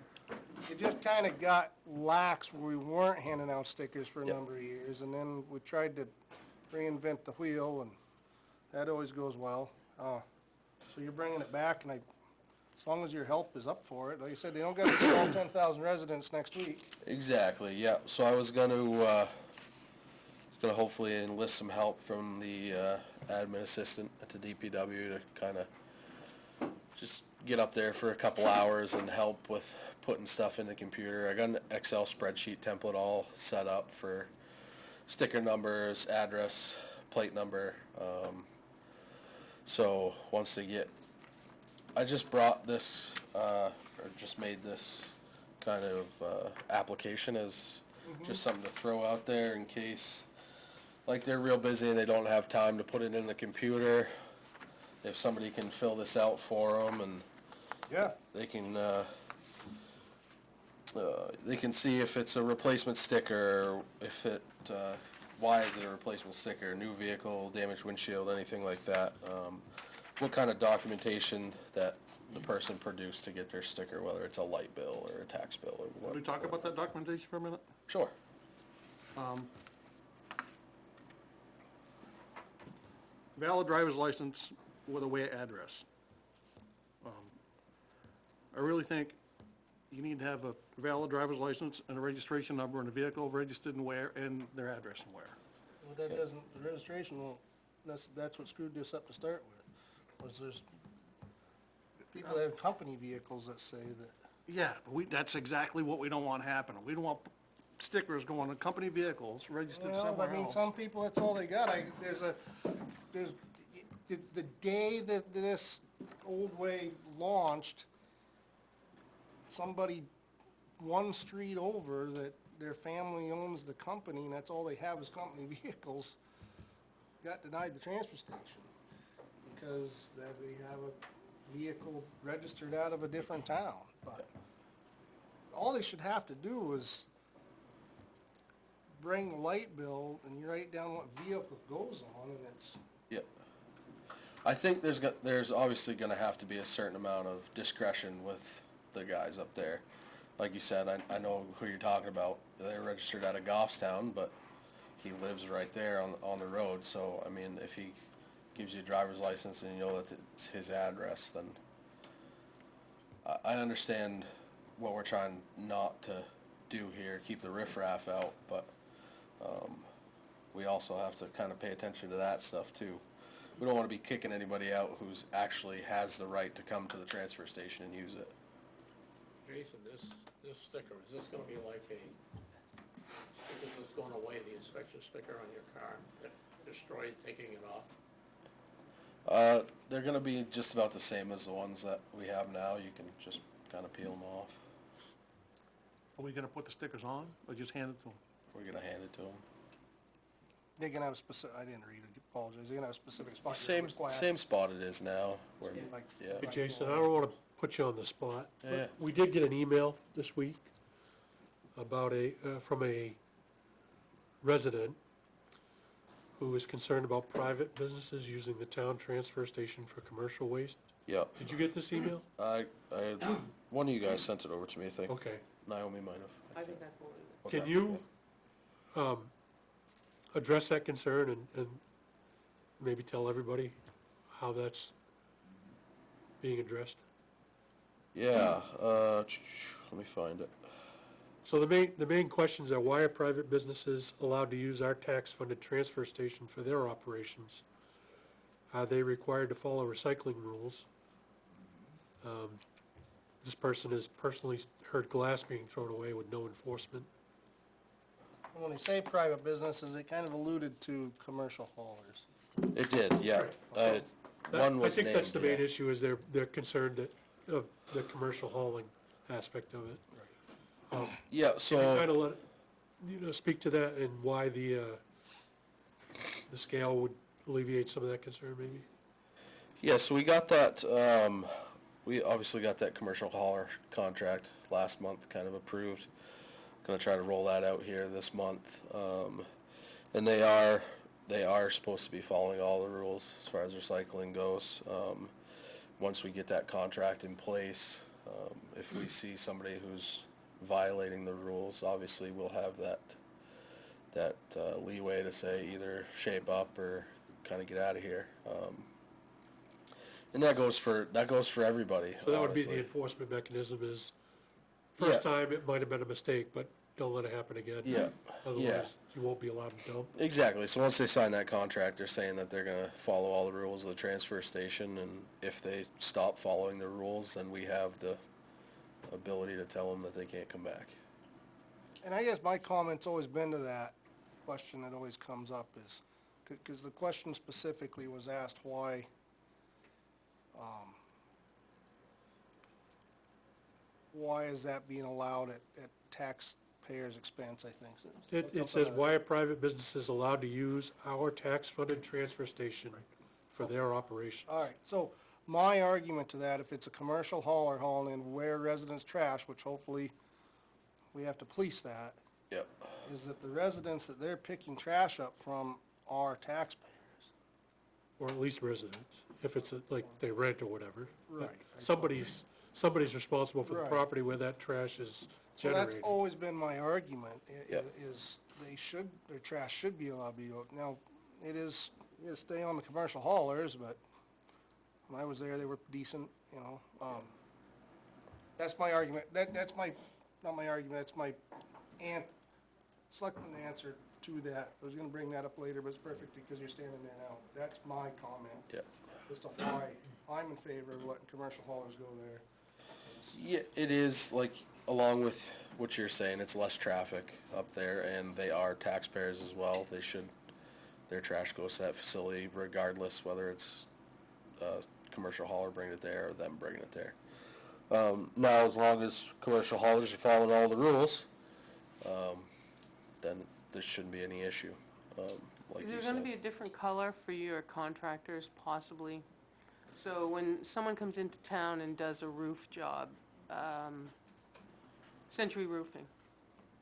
it just kind of got lax where we weren't handing out stickers for a number of years, and then we tried to reinvent the wheel, and that always goes well. So you're bringing it back, and as long as your help is up for it, like you said, they don't got to do all 10,000 residents next week. exactly, yeah. So I was gonna hopefully enlist some help from the admin assistant at the DPW to kind of just get up there for a couple hours and help with putting stuff in the computer. I got an Excel spreadsheet template all set up for sticker numbers, address, plate number. So once they get I just brought this, or just made this kind of, application as just something to throw out there in case, like, they're real busy and they don't have time to put it in the computer. If somebody can fill this out for them and Yeah, they can see if it's a replacement sticker, if it, why is it a replacement sticker, new vehicle, damaged windshield, anything like that. What kind of documentation that the person produced to get their sticker, whether it's a light bill or a tax bill or what. Can we talk about that documentation for a minute? Sure. Valid driver's license with a Weare address. I really think you need to have a valid driver's license and a registration number and a vehicle registered in Weare and their address in Weare. well, that doesn't, the registration won't, that's what screwed this up to start with, was there's people that have company vehicles that say that, Yeah, but that's exactly what we don't want happening. We don't want stickers going on company vehicles registered well, somewhere I mean, else. some people, that's all they got. The day that this old way launched, somebody one street over that their family owns the company and that's all they have is company vehicles, got denied the transfer station because they have a vehicle registered out of a different town. But all they should have to do is bring the light bill and you write down what vehicle it goes on and it's, Yep. I think there's obviously gonna have to be a certain amount of discretion with the guys up there. Like you said, I know who you're talking about. They're registered out of Goffstown, but he lives right there on the road. So, I mean, if he gives you a driver's license and you know that it's his address, then I understand what we're trying not to do here, keep the riffraff out, but we also have to kind of pay attention to that stuff too. We don't want to be kicking anybody out who's actually has the right to come to the transfer station and use it. Jason, this sticker, is this gonna be like sticker that's going away, the inspection sticker on your car, destroyed, taking it off? They're gonna be just about the same as the ones that we have now. You can just kind of peel them off. Are we gonna put the stickers on or just hand it to them? We're gonna hand it to them. they can have a specific, I didn't read it, apologize, they can have a specific spot. Same spot it is now, where, Like- yeah. Hey, Jason, I don't wanna put you on the spot, Yeah. but we did get an email this week about from a resident who is concerned about private businesses using the town transfer station for commercial waste. Yep. Did you get this email? One of you guys sent it over to me, I think. Okay. Naomi might have. I think I forwarded it. Can Okay. you, address that concern and maybe tell everybody how that's being addressed? Yeah, let me find it. So the main questions are, why are private businesses allowed to use our tax-funded transfer station for their operations? Are they required to follow recycling rules? This person has personally heard glass being thrown away with no enforcement. When they say private businesses, they kind of alluded to commercial haulers. It did, yeah. One was I think that's the named, main yeah. issue, is they're concerned that, of the commercial hauling aspect of it. Yeah, Can you so, kind of speak to that and why the scale would alleviate some of that concern, maybe? yeah, so we got that, we obviously got that commercial hauler contract last month kind of approved. Gonna try to roll that out here this month. And they are supposed to be following all the rules as far as recycling goes. Once we get that contract in place, if we see somebody who's violating the rules, obviously we'll have that leeway to say either shape up or kind of get out of here. And that goes for everybody, So that would be the honestly. enforcement mechanism is, first Yeah. time, it might have been a mistake, but don't let it happen again. Yeah, Otherwise, you won't be allowed to dump. Exactly, so once they sign that contract, they're saying that they're gonna follow all the rules of the transfer station, and if they stop following the rules, then we have the ability to tell them that they can't come back. And I guess my comment's always been to that question that always comes up is, because the question specifically was asked why, why is that being allowed at taxpayers' expense, I think? So It something says, like why are private businesses allowed to use our tax-funded transfer station for their operations? All right, so my argument to that, if it's a commercial hauler hauling in where residents' trash, which hopefully we have to police that, Yep. is that the residents that they're picking trash up from are taxpayers. Or at least residents, if it's like they rent or whatever. But Right. Somebody's responsible for the Right. property where that trash is So that's generated. always been my argument, Yep. is their trash should be allowed to be, now, it is, you gotta stay on the commercial haulers, but when I was there, they were decent, you know, that's my argument, that's my, not my argument, that's my selectman answer to that. I was gonna bring that up later, but it's perfect because you're standing there now. That's my comment. Yep. As to why I'm in favor of letting commercial haulers go there. Yeah, it is, like, along with what you're saying, it's less traffic up there, and they are taxpayers as well. They should, their trash goes to that facility regardless whether it's a commercial hauler bringing it there or them bringing it there. Now, as long as commercial haulers are following all the rules, then there shouldn't be any issue, like Is you there gonna said. be a different color for your contractors possibly? So when someone comes into town and does a roof job, Century Roofing,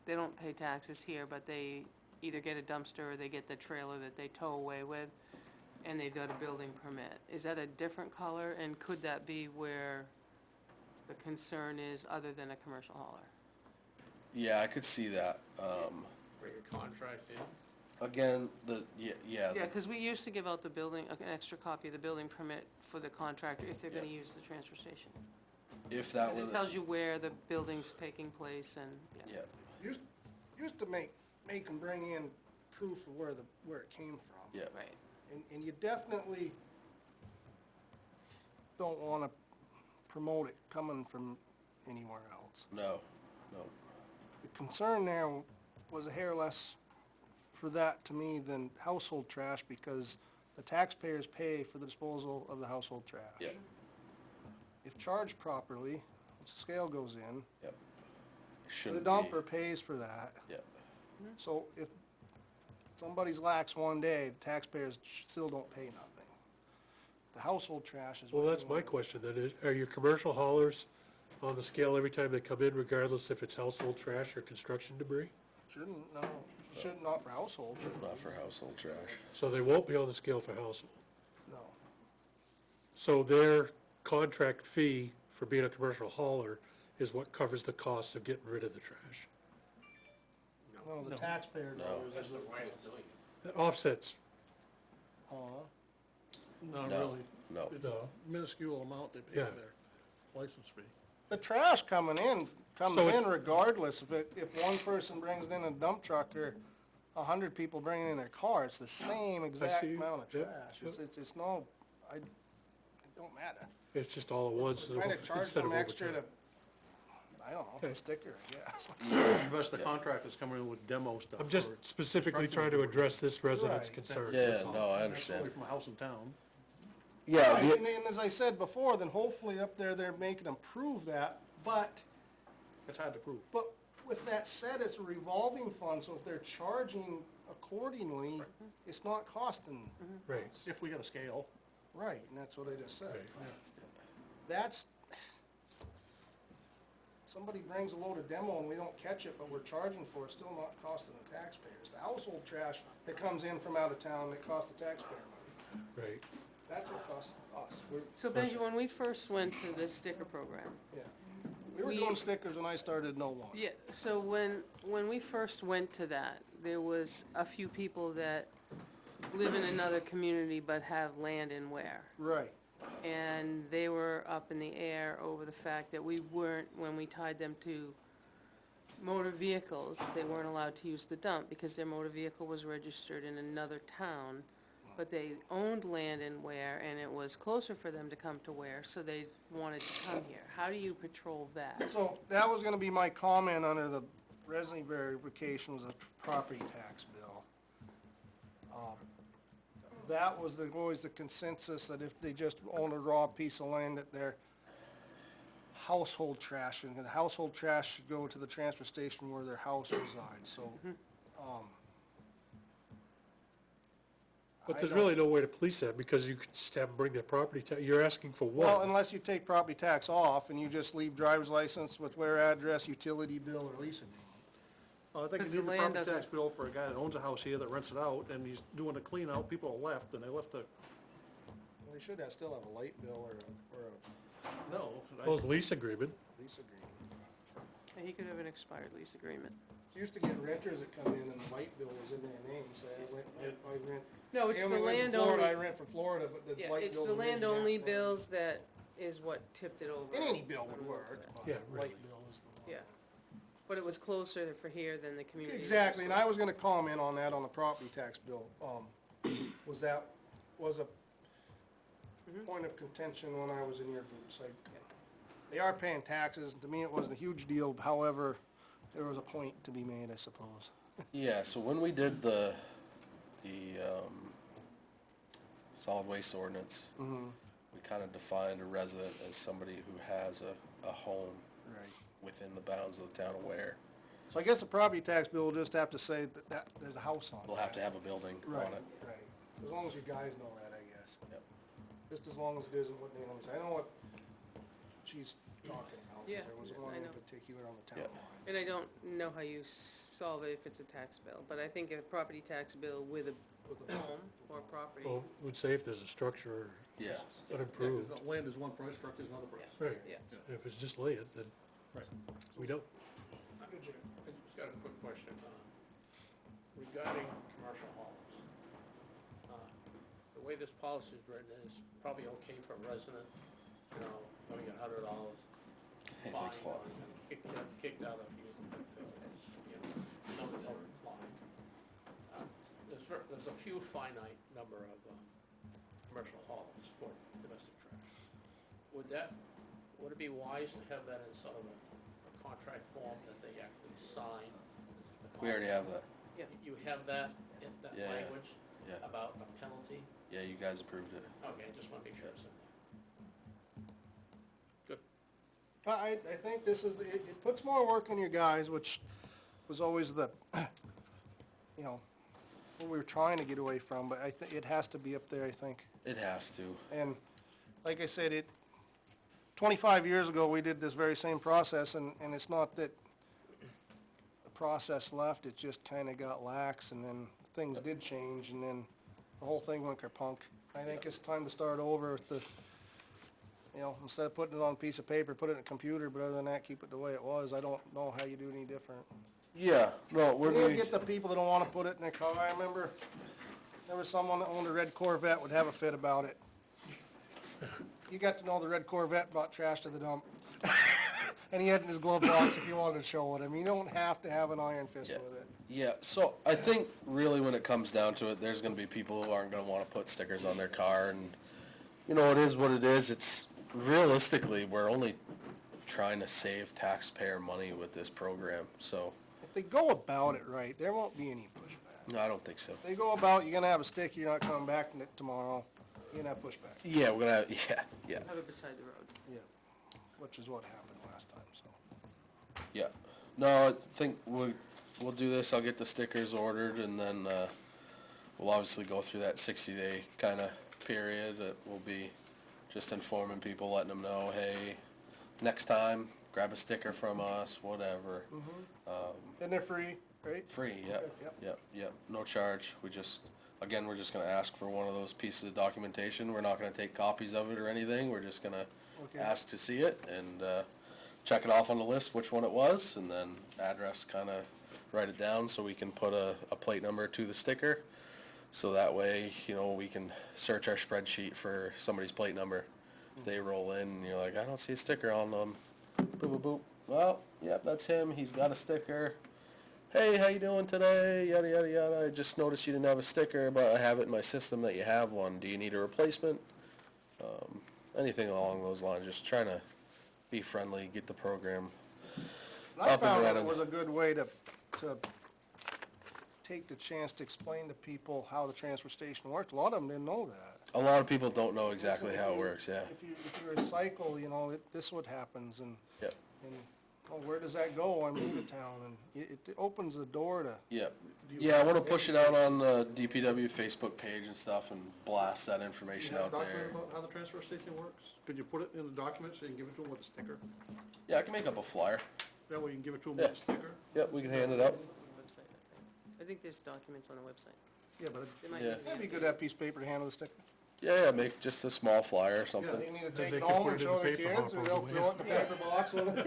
they don't pay taxes here, but they either get a dumpster or they get the trailer that they tow away with, and they've got a building permit. Is that a different color, and could that be where the concern is, other than a commercial hauler? Yeah, I could see that. Bring a contract in. Again, yeah, Yeah, because we used to give out an extra copy of the building permit for the contractor if they're gonna use the transfer station. if that Because were, it tells you where the building's taking place and, yeah. yeah, Used to make them bring in proof of where it came from. yeah. Right. And you definitely don't wanna promote it coming from anywhere else. No. The concern there was a hair less for that to me than household trash, because the taxpayers pay for the disposal of the household trash. Yeah. If charged properly, once the scale goes in, Yep. the Shouldn't be. dumper pays for that. Yep. So if somebody's lax one day, the taxpayers still don't pay nothing. The household trash is. Well, what that's you my want. question then, are your commercial haulers on the scale every time they come in, regardless if it's household trash or construction debris? Shouldn't, not for household, should Not for household trash. So they won't be on the scale for household. no. So their contract fee for being a commercial hauler is what covers the cost of getting rid of the trash. No, the taxpayer No. goes, That's the right of doing it. That offsets, Not No. really. No. It's a minuscule amount they pay Yeah. for their license fee. the trash coming in, comes So in it's- regardless if one person brings in a dump truck or 100 people bringing in their car, it's the same exact see. amount of Yep, trash. yep. It's no, it don't matter. it's just all at once Trying to charge instead of them extra to, overtime. I don't know, Okay. a sticker, I guess. Unless the contractor's coming in with demo stuff. I'm just or specifically construction trying to address this resident's Right. concern. Yeah, that's all. no, I That's understand. only from a house in town. Yeah, Right, and as I said before, then hopefully up there, they're making them prove that, but It's hard to prove. with that said, it's a revolving fund, so if they're charging accordingly, it's not costing, Right, If we got a scale. right, and that's what I just said. right. That's, somebody brings a load of demo and we don't catch it, but we're charging for it, still not costing the taxpayers. The household trash that comes in from out of town, that costs the taxpayer money, Right. that's what costs us. So Benji, when we first went to the sticker program, Yeah. We were We- doing stickers when I started no one. yeah, so when we first went to that, there was a few people that live in another community but have land in Weare. Right. And they were up in the air over the fact that we weren't, when we tied them to motor vehicles, they weren't allowed to use the dump because their motor vehicle was registered in another town, but they owned land in Weare, and it was closer for them to come to Weare, so they wanted to come here. How do you patrol that? So that was gonna be my comment under the resident verification, was a property tax bill. That was always the consensus, that if they just own a raw piece of land, that they're, household trash, and the household trash should go to the transfer station where their house resides, so, But I there's don't- really no way to police that, because you could just have them bring their property tax, you're asking for well, one. unless you take property tax off and you just leave driver's license with where address, utility bill, or lease agreement. I think 'Cause you the need the land property tax doesn't- bill for a guy that owns a house here that rents it out, and he's doing a clean out, people are left, and they left the, Well, they should still have a light bill or a no. Well, lease agreement, lease agreement. And he could have an expired lease agreement. Used to get renters that come in and the light bill was in their name, say, I rent. No, it's I the only live in land Florida, only, I rent from Florida, but the yeah, light it's bill. the land only bills that is what tipped it over. And any bill would work, but Yeah, light really. bill is the one. Yeah, but it was closer for here than the community. Exactly, and I was gonna comment on that on the property tax bill. Was a point of contention when I was in your boots. They are paying taxes, to me it wasn't a huge deal, however, there was a point to be made, I suppose. Yeah, so when we did the solid waste ordinance, we kind of defined a resident as somebody who has a home Right. within the bounds of the town of Weare. So I guess the property tax bill will just have to say that there's a house on it. They'll have to have a building Right, on it. right. As long as you guys know that, I guess. Yep. Just as long as it isn't what Naomi's, I know what she's talking about. 'Cause Yeah, there was I one in know. particular on the town Yeah. line. And I don't know how you solve it if it's a tax bill, but I think a property tax bill with a home or property, well, would say if there's a structure Yeah. unimproved, Yeah, 'cause land is one price, structure is another price. right, yeah. if it's just land, then Right. we don't. I just got a quick question, regarding commercial homes. The way this policy is written is probably okay for a resident, let me get $100. Hey, fine, thanks a lot. Kicked out if you, numbers don't apply. There's a few finite number of, commercial homes for domestic trash. Would it be wise to have that in sort of a contract form that they actually sign? the We already have that. Yeah. You have that, in that Yeah, yeah. language Yeah. about a penalty? Yeah, you guys approved it. Okay, I just want to make sure it's in there. Good. I think this is, it puts more work on you guys, which was always the, what we were trying to get away from, but I think it has to be up there, I think. It has to. And like I said, 25 years ago, we did this very same process, and it's not that the process left, it just kinda got lax, and then things did change, and then the whole thing went kerplunk. I think it's time to start over with the, instead of putting it on a piece of paper, put it in a computer, but other than that, keep it the way it was. I don't know how you do it any different. Yeah, no, We need to get the people that don't wanna put it in their car. I remember, there was someone that owned a red Corvette would have a fit about it. You got to know the red Corvette brought trash to the dump. And he had it in his glove box if you wanted to show it. I mean, you don't have to have an iron fist Yeah. with it. Yeah, so I think really when it comes down to it, there's gonna be people who aren't gonna wanna put stickers on their car, and, it is what it is. It's, realistically, we're only trying to save taxpayer money with this program, so, If they go about it right, there won't be any pushback. no, I don't think so. If they go about, you're gonna have a stick, you're not coming back tomorrow, you're gonna have pushback. Yeah, we're gonna have, yeah, Have it beside the road. Yeah, which is what happened last time, so. yeah. No, I think we'll do this, I'll get the stickers ordered, and then, we'll obviously go through that 60-day kinda period that will be just informing people, letting them know, hey, next time, grab a sticker from us, whatever. And they're free, right? Free, yep, Yep. yep, no charge. We're just gonna ask for one of those pieces of documentation. We're not gonna take copies of it or anything, we're just gonna Okay. ask to see it and, check it off on the list, which one it was, and then address, kinda write it down so we can put a plate number to the sticker. So that way, we can search our spreadsheet for somebody's plate number. If they roll in and you're like, I don't see a sticker on them, boop, boop, boop, well, yep, that's him, he's got a sticker. Hey, how you doing today, yada, yada, yada, I just noticed you didn't have a sticker, but I have it in my system that you have one, do you need a replacement? Anything along those lines, just trying to be friendly, get the program And I up and found that it running. was a good way to take the chance to explain to people how the transfer station worked. A lot of them didn't know that. A lot of people don't know exactly how it works, yeah. If you recycle, you know, this what happens, and, Yep, oh, where does that go? I move to town, and it opens the door to, yep. Yeah, I wanna push it out on the DPW Facebook page and stuff and blast that You information have a out document there. about how the transfer station works? Could you put it in a document so you can give it to them with a sticker? Yeah, I can make up a flyer. That way you can give it to them Yeah. with a sticker? Yep, we can hand it out. On the website, I think there's documents on the website. Yeah, but They might Yeah. give you that'd be the- good, that piece of paper to handle the sticker. Yeah, make just a small flyer or They something. can either Then take they it can home put and it in show the their paper kids, hopper or on they'll the way throw it in the paper box with it.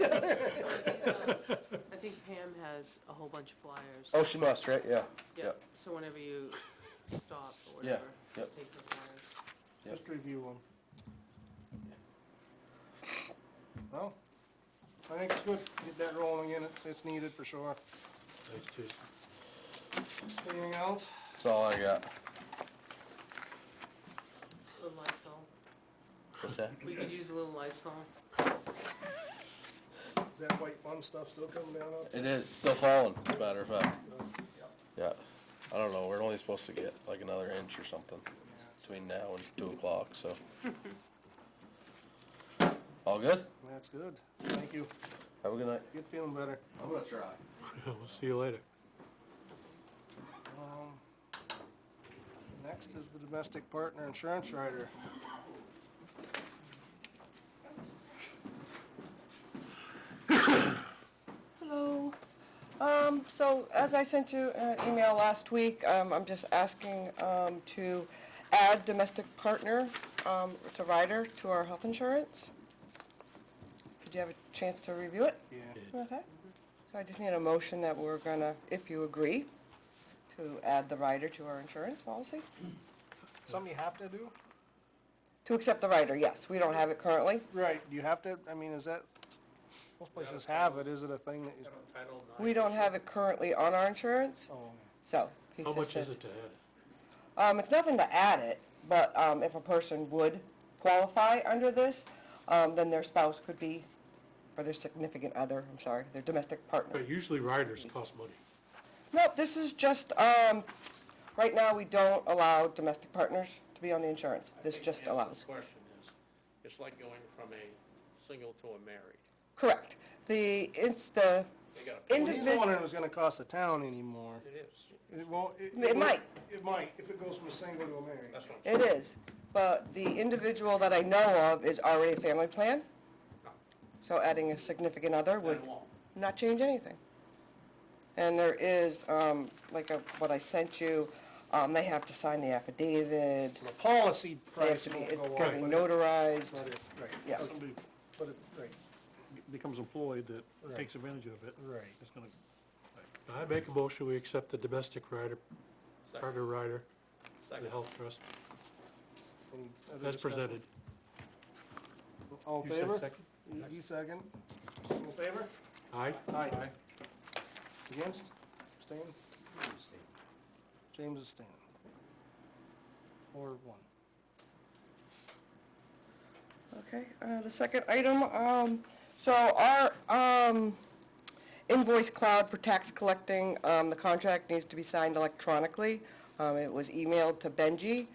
I think Pam has a whole bunch of flyers. Oh, she must, right? Yeah. Yeah, so whenever you stop or Yeah, whatever, yep. just take the flyers. Yep. Just review them. Well, I think it's good, get that rolling in, it's needed for sure. Thanks, Jason. Anything else? That's all I got. A little Lysol. What's that? We could use a little Lysol. Is that white fun stuff still coming down out there? It is, still falling, as a matter of fact. Yeah. I don't know, we're only supposed to get like another inch or something between now and 2 o'clock, so. All good? That's good, thank you, Have a good night. get feeling better. I'm gonna try. We'll see you later. Next is the domestic partner insurance rider. Hello. So as I sent you an email last week, I'm just asking, to add domestic partner, to rider to our health insurance. Did you have a chance to review it? Yeah. Okay. So I just need a motion that we're gonna, if you agree, to add the rider to our insurance policy. Something you have to do? To accept the rider, yes. We don't have it currently. Right, do you have to, I mean, is that, most places have it, is it a thing that is? Got a Title IX. We don't have it currently on our insurance, Oh, so. he How much says- is it to add it? It's nothing to add it, but, if a person would qualify under this, then their spouse could be, or their significant other, I'm sorry, their domestic partner. But usually riders cost money. Nope, this is just, right now, we don't allow domestic partners to be on the insurance. I This think just the answer to allows. the question is, it's like going from a single to a married. Correct. It's the, They got a, well, he's Individ- wondering if it's gonna cost the town anymore. it is. It won't, It might. It might, if it goes from a single to a married. That's what I'm it is, but the individual that I know of is already a family plan. So adding a significant other saying. would It won't. not change anything. And there is, what I sent you, they have to sign the affidavit, The policy they have price to be, won't it's go gotta up, be but notarized. right, Yeah. Somebody but it, right, becomes employed that Right. takes advantage of it. right. It's gonna, I make a motion, we accept the domestic rider, Second. partner rider, the Second. health trust, Any other as discussion? presented. All in You said favor? second? You second? All in favor? Aye? Aye. Against? Abstain? James abstain. Or one. Okay, the second item, so our, invoice cloud for tax collecting, the contract needs to be signed electronically. It was emailed to Benji,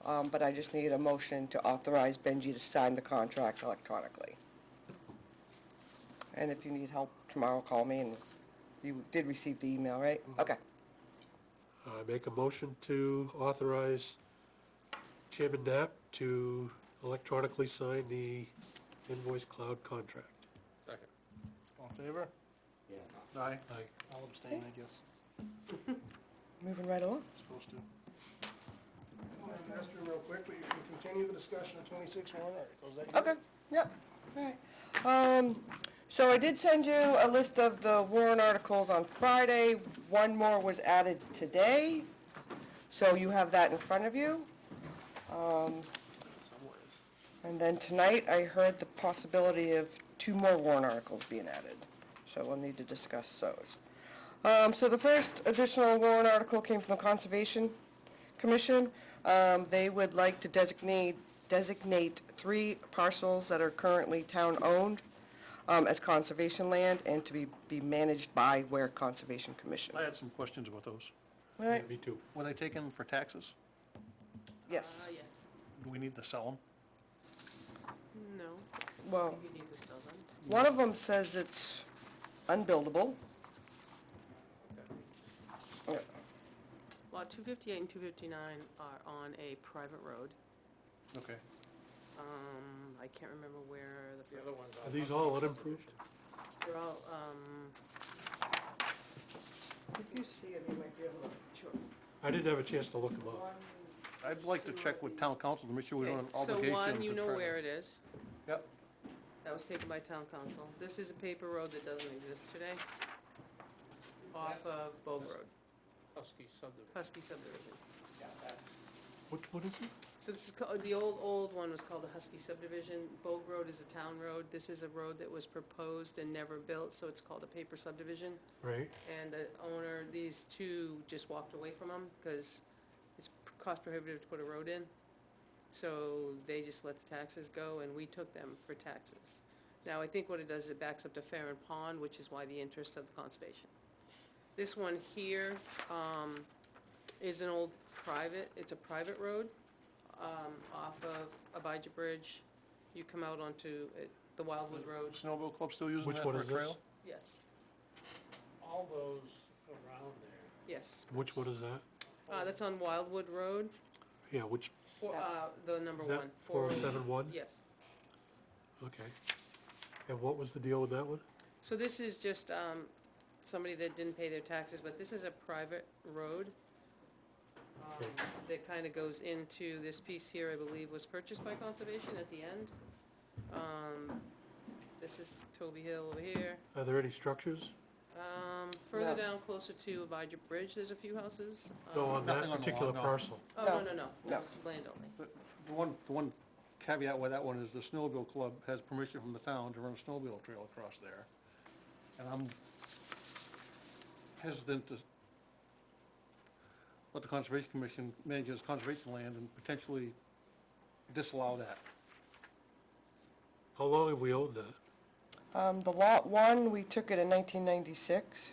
but I just need a motion to authorize Benji to sign the contract electronically. And if you need help tomorrow, call me, and you did receive the email, right? Okay. I make a motion to authorize Chairman Knapp to electronically sign the invoice cloud contract. Second. All in favor? Yes. aye. Aye. I'll abstain, I guess. Moving right along. Supposed to. Come on, restroom real quick, but you can continue the discussion of 26 warrant articles. Is that you? Okay, yep, all right. So I did send you a list of the warrant articles on Friday. One more was added today, so you have that in front of you. And then tonight, I heard the possibility of 2 more warrant articles being added, so we'll need to discuss those. So the first additional warrant article came from the Conservation Commission. They would like to designate 3 parcels that are currently town-owned as conservation land and to be managed by Weare Conservation Commission. I had some questions about those. All right, Me too. Were they taken for taxes? yes. Yes. do we need to sell them? No, I Well, think you need to sell them. one of them says it's unbuildable. Yeah. Lot 258 and 259 are on a private road. Okay. I can't remember where The other ones Are these all unimproved? they're all, If you see it, you might be able to. Sure. I didn't have a chance to look them up. I'd like to check with town council to make sure we don't have an so obligation to one, you know try to- where it is. Yep. That was taken by town council. This is a paper road that doesn't exist today, off of Bogue Road, Husky subdivision. Husky subdivision. Yeah, that's, Which one is it? So this is, the old one was called the Husky subdivision. Bogue Road is a town road. This is a road that was proposed and never built, so it's called a paper subdivision. Right, And the owner, these two just walked away from them because it's cost prohibitive to put a road in. So they just let the taxes go and we took them for taxes. Now, I think what it does is it backs up to Farron Pond, which is why the interest of the conservation. This one here, is an old private, it's a private road, off of Abijah Bridge. You come out onto the Wildwood Road. Snowmobile Club still using Which that one for a is this? trail? Yes, all those around there. yes. which one is that? That's on Wildwood Road, Yeah, which, the number is that one. 4071? Yes. Okay. And what was the deal with that one? So this is just, somebody that didn't pay their taxes, but this is a private road. Okay. That kinda goes into this piece here, I believe, was purchased by conservation at the end. This is Toby Hill over here. Are there any structures? Further No. down, closer to Abijah Bridge, there's a few houses. No, on Nothing that on the particular lawn, no. parcel. Oh, No. no, No. it's land only. The one caveat with that one is the Snowmobile Club has permission from the town to run a snowmobile trail across there. And I'm hesitant to let the Conservation Commission manage its conservation land and potentially disallow that. How long have we owned that? The lot one, we took it in 1996,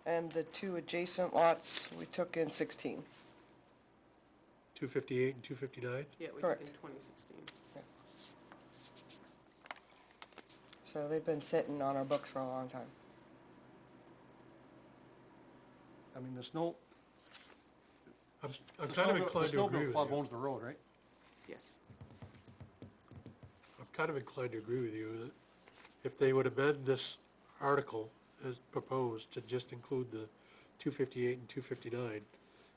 and the two adjacent lots, we took in 16. 258 and 259? Yeah, we took Correct. in 2016. So they've been sitting on our books for a long time. I mean, the I'm kind of inclined to agree Snowmobile with Club you. owns the road, right? Yes. I'm kind of inclined to agree with you that if they would amend this article as proposed to just include the 258 and 259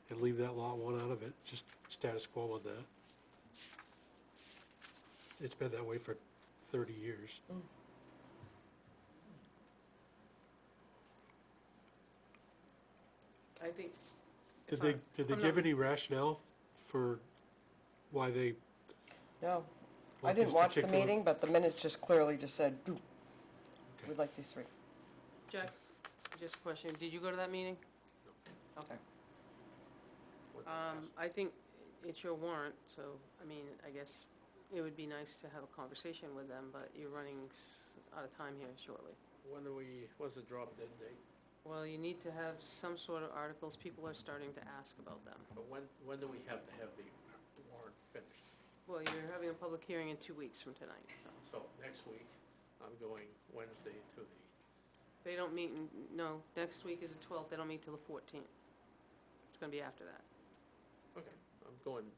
and leave that lot one out of it, just status quo on that. It's been that way for 30 years. I think. Did they I'm give not- any rationale for why they No, I want didn't these watch the particular- meeting, but the minutes just clearly just said, "Ooh, Okay. we'd like these three." Jack, just a question, did you go to that meeting? Okay. I think it's your warrant, so, I mean, I guess it would be nice to have a conversation with them, but you're running out of time here shortly. What's the drop dead date? Well, you need to have some sort of articles, people are starting to ask about them. But when do we have to have the warrant finished? Well, you're having a public hearing in 2 weeks from tonight, so. So next week, I'm going Wednesday to the, They don't meet, no, next week is the 12th, they don't meet till the 14th. It's gonna be after that. okay, I'm going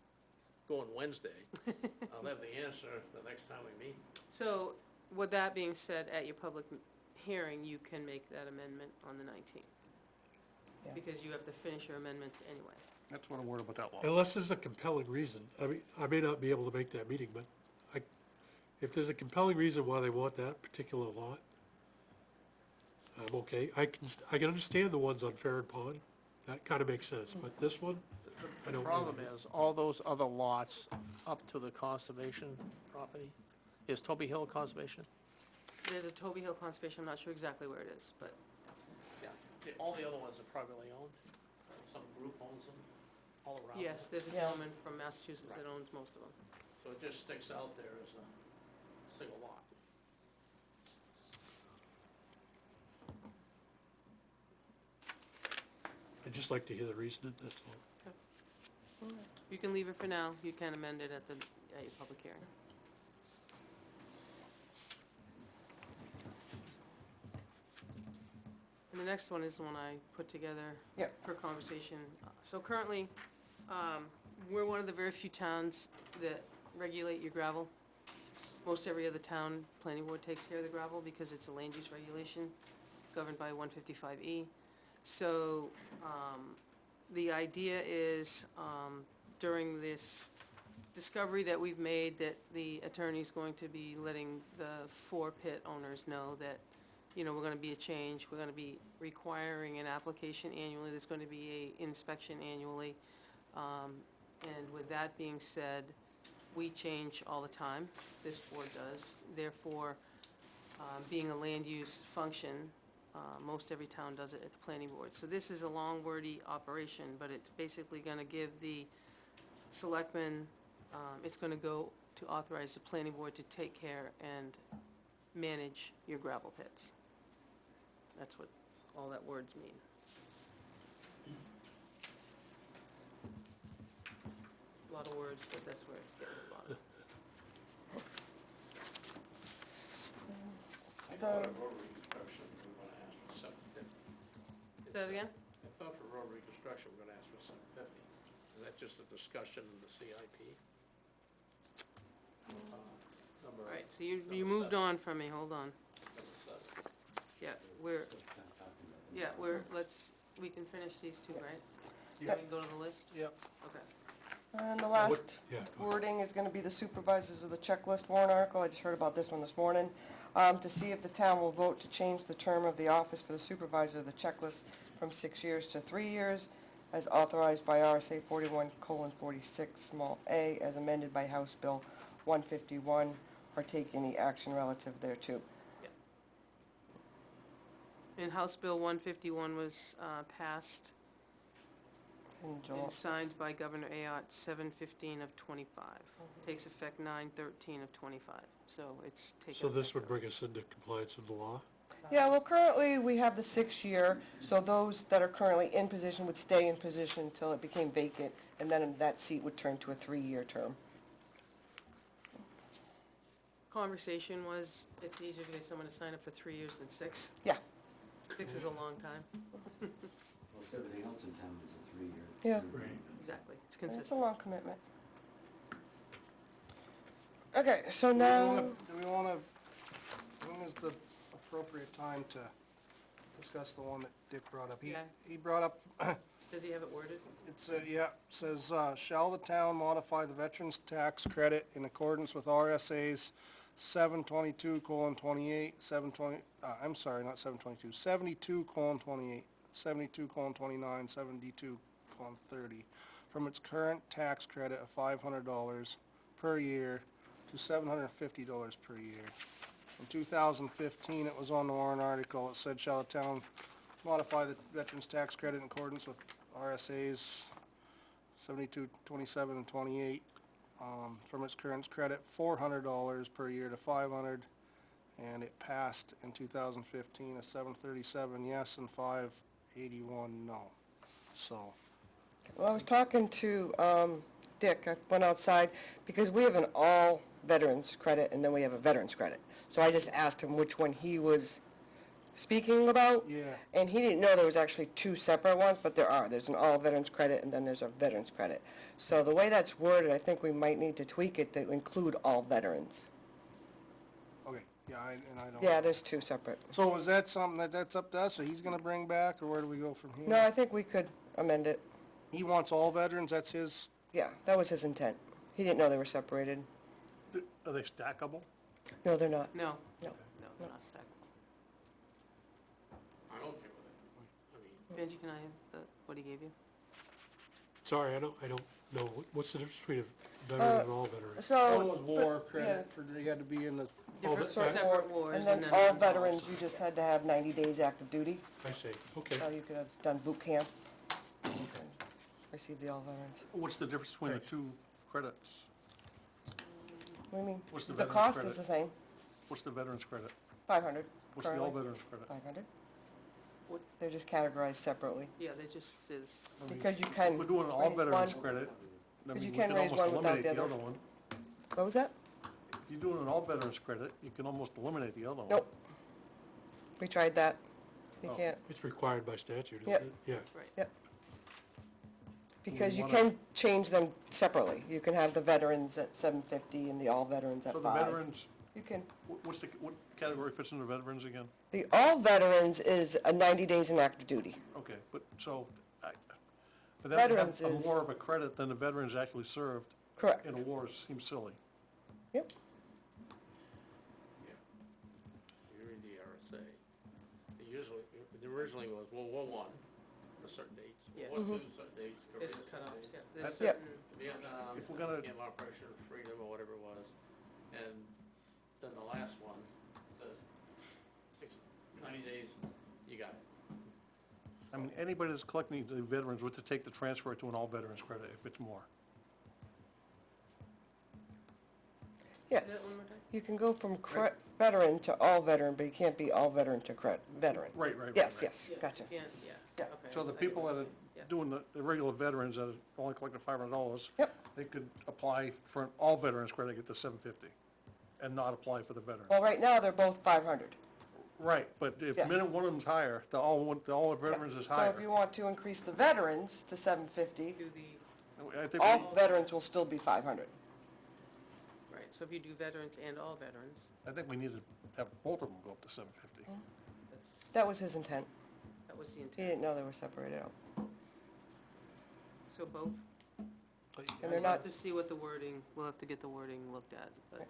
Wednesday. I'll have the answer the next time we meet. So, with that being said, at your public hearing, you can make that amendment on the 19th. Yeah. Because you have to finish your amendments anyway. That's what I'm worried about that law. Unless there's a compelling reason. I mean, I may not be able to make that meeting, but if there's a compelling reason why they want that particular lot, I'm okay. I can understand the ones on Farron Pond. That kind of makes sense, but this one, I The don't problem know. is, all those other lots up to the conservation property, is Toby Hill conservation? There's a Toby Hill Conservation, I'm not sure exactly where it is, but Yeah. All the other ones are privately owned, some group owns them all around. yes, there's a Yeah. gentleman from Massachusetts that owns most of them. So it just sticks out there as a single lot. I'd just like to hear the reasoning, that's all. Okay. You can leave it for now, you can amend it at your public hearing. And the next one is the one I put together Yep. for conversation. So currently, we're one of the very few towns that regulate your gravel. Most every other town, planning board takes care of the gravel because it's a land use regulation governed by 155E. So, the idea is, during this discovery that we've made, that the attorney's going to be letting the 4 pit owners know that, you know, we're gonna be a change, we're gonna be requiring an application annually, there's gonna be a inspection annually. And with that being said, we change all the time, this board does, therefore, being a land use function, most every town does it at the planning board. So this is a long wordy operation, but it's basically gonna give the selectmen, it's gonna go to authorize the planning board to take care and manage your gravel pits. That's what all that words mean. A lot of words, but that's where it's getting a lot of. I thought for road reconstruction, we were gonna ask for $750. Say that again? I thought for road reconstruction, we're gonna ask for $750. Is that just a discussion in the CIP? Number. All right, so you moved on from me, hold on. Number 7. Yeah, we can finish these two, right? Yeah. We can go to the list? Yep. Okay. And the last Yeah. wording is gonna be the supervisors of the checklist warrant article, I just heard about this one this morning. To see if the town will vote to change the term of the office for the supervisor of the checklist from 6 years to 3 years, as authorized by RSA 41:46, small a, as amended by House Bill 151, or take any action relative thereto. And House Bill 151 was passed In July. and signed by Governor Ayotte 7/15 of '25. Takes effect 9/13 of '25, so it's taken. So this effect would of- bring us into compliance with the law? Yeah, well, currently, we have the 6-year, so those that are currently in position would stay in position until it became vacant, and then that seat would turn to a 3-year term. Conversation was, it's easier to get someone to sign up for 3 years than 6. Yeah. 6 is a long time. Most everything else in town is a 3-year. Yeah. Right. Exactly, it's It's a consistent. long commitment. Okay, so Do we now, wanna, when is the appropriate time to discuss the one that Dick brought up? Yeah. He brought up, Does he have it worded? it's, says, shall the town modify the veterans' tax credit in accordance with RSA's 722:28, 720, I'm sorry, not 722, 72:28, 72:29, 72:30, from its current tax credit of $500 per year to $750 per year. In 2015, it was on the warrant article, it said, shall the town modify the veterans' tax credit in accordance with RSA's 72:27 and 28, from its current credit, $400 per year to $500, and it passed in 2015, a 737 yes and 581 no. So, well, I was talking to Dick, I went outside, because we have an all veterans credit, and then we have a veterans credit. So I just asked him which one he was speaking about. yeah, And he didn't know there was actually 2 separate ones, but there are. There's an all veterans credit, and then there's a veterans credit. So the way that's worded, I think we might need to tweak it to include all veterans. okay, yeah, and I don't. Yeah, there's 2 separate. So is that something that's up to us, or he's gonna bring back, or where do we go from here? No, I think we could amend it. He wants all veterans, that's his, Yeah, that was his intent. He didn't know they were separated. Are they stackable? No, they're not. No. No. No, they're not stacked. I'm okay with it. I mean, Benji, can I have what he gave you? Sorry, I don't know. What's the difference between a veteran and all veterans? So. one was war yeah. credit for, they had to be in the, Different that's- separate wars And then all one's all- veterans, you just had to have 90 days active duty. I see, okay. So you could have done boot camp. and Receive the all veterans. What's the difference between the Thanks. 2 credits? What do you mean? What's the The veterans cost credit? is the same, What's the veterans credit? 500 What's the all currently. veterans credit? 500. What- They're just categorized separately, Yeah, they just, is, because you If can. we're doing an all bring veterans one- credit, I 'Cause you mean, we can could raise almost one without eliminate the the other. other one. What was that? If you're doing an all veterans credit, you can almost eliminate the other one. Nope. We tried that. You Oh. can't, It's required by statute, Yep. isn't it? Yeah. Right. yep. Because you wanna- can change them separately. You can have the veterans at 750 and the all veterans at So the 5. veterans, You can. what category fits into veterans again? The all veterans is a 90 days in active duty. Okay, but, so, for them to Veterans have is- more of a credit than the veterans actually served Correct. in a war seems silly. Yep. Yeah. You read the RSA, they usually, it originally was World War One, for certain dates, Yeah. World War Two, certain dates, Korea, There's certain cutoffs, dates. yeah. There's That- Yep. certain, Vietnam, If we're gonna- Vietnam Operation Freedom or whatever it was, and then the last one says 90 days, you got it. I mean, anybody that's collecting the veterans would to take the transfer to an all veterans credit if it's more. Yes. that one more time? You can go from veteran to all veteran, but you can't be all veteran to veteran. Right, right, right. Yes, right. yes, Yes, gotcha. you can't, yeah, Yeah. okay. So the I get people what that you're are saying, yeah. doing the regular veterans that are only collecting $500, Yep. they could apply for an all veterans credit, get the 750, and not apply for the veteran. Well, right now, they're both 500. Right, but if Yes. one of them's higher, the all veterans is So higher. if you want to increase the veterans to 750, Do the, I think all we, veterans will still be 500. right, so if you do veterans and all veterans, I think we need to have both of them go up to 750. that's, That was his intent. that was the He intent. didn't know they were separated out. So both, But you And they're we'll have not, to see what the wording, we'll have to get the wording looked at, but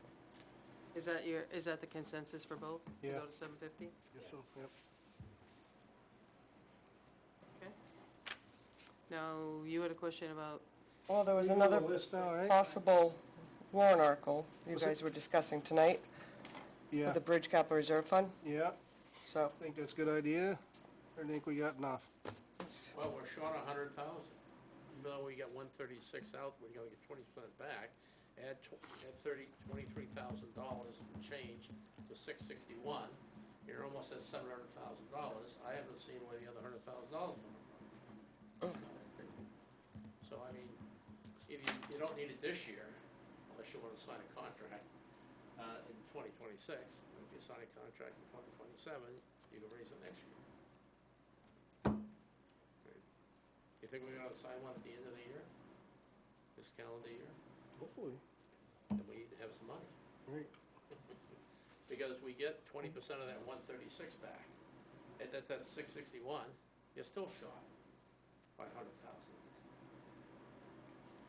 is that the consensus for both? To Yeah. go to 750? guess so, yep. Okay. Now, you had a question about, well, there was You can do the another list now, right? possible warrant article you Was it- guys were discussing tonight Yeah, with the Bridge Capital Reserve Fund, yeah, so. think that's a good idea, or think we got enough? Well, we're short 100,000. Even though we got 136 out, we're gonna get 20% back. Add $23,000 change to 661. You're almost at $700,000. I haven't seen where the other $100,000 coming from. So, I mean, if you don't need it this year, unless you wanna sign a contract, in 2026. If you sign a contract in 2027, you can raise it next year. You think we're gonna sign one at the end of the year? This calendar year? Hopefully, Then we need to have some money. right. Because we get 20% of that 136 back. And that's 661, you're still short by 100,000.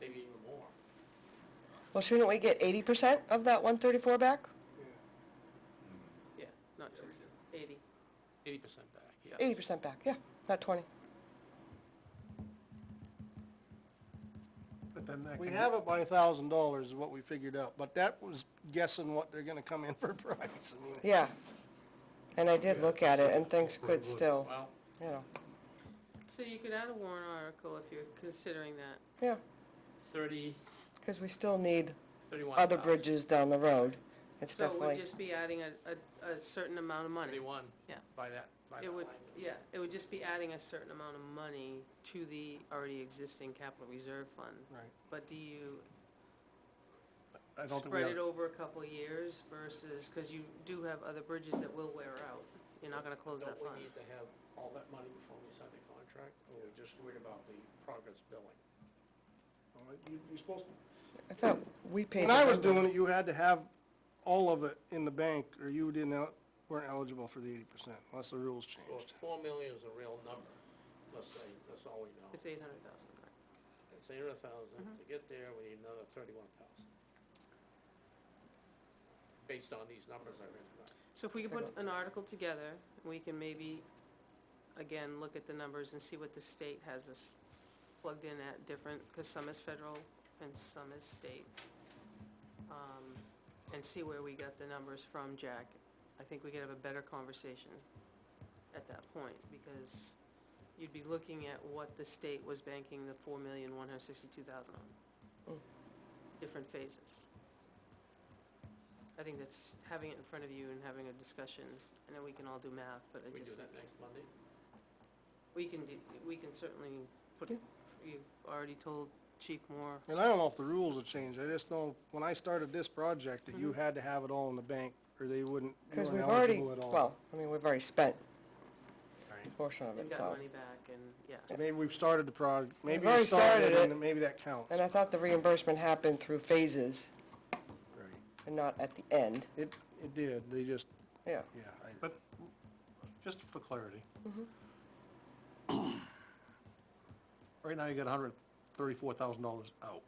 Maybe even more. Well, shouldn't we get 80% of that 134 back? yeah, not 60, 80. 80% back, yes. 80% back, yeah, not 20. But then that We can have it by $1,000 is what we figured out, but that was guessing what they're gonna come in for price, I mean. Yeah. And I did look at it, and things could still, Well, you know, So you could add a warrant article if you're considering that. yeah, 30, because we still need 31,000. other bridges down the road. It's So it would definitely, just be adding a certain amount of money. 31 Yeah. by that It would, line. yeah, it would just be adding a certain amount of money to the already existing capital reserve fund. Right. But do you I don't think we spread it have, over a couple of years versus, because you do have other bridges that will wear out. You're not gonna close that Don't fund. we need to have all that money before we sign the contract, or are we just worried about the progress billing? Well, you're supposed to. I thought we paid. When the I was vendor. doing it, you had to have all of it in the bank, or you weren't eligible for the 80%, unless the rules So changed. if 4 million is a real number, let's say, that's all we know. It's 800,000, right? It's 800,000, to get there, we need another 31,000. Based on these numbers I read tonight. So if we could put an article together, we can maybe, again, look at the numbers and see what the state has us plugged in at different, because some is federal and some is state. And see where we got the numbers from, Jack. I think we could have a better conversation at that point, because you'd be looking at what the state was banking the 4,162,000 on. Different phases. I think that's having it in front of you and having a discussion, and then we can all do math, but I We do just, that next Monday? we can certainly put, you've already told Chief Moore. And I don't know if the rules have changed, I just know when I started this project that you had to have it all in the bank, or they wouldn't, you Because weren't we've already, eligible at all. well, I mean, we've already spent a Right. portion of You it, got so. money back and, yeah. Maybe we've started the project, maybe already you started started it, it. and maybe that counts. And I thought the reimbursement happened through phases Right. and not at the end. It did, they just, Yeah. yeah, But, just for clarity. Right now, you got $134,000 out.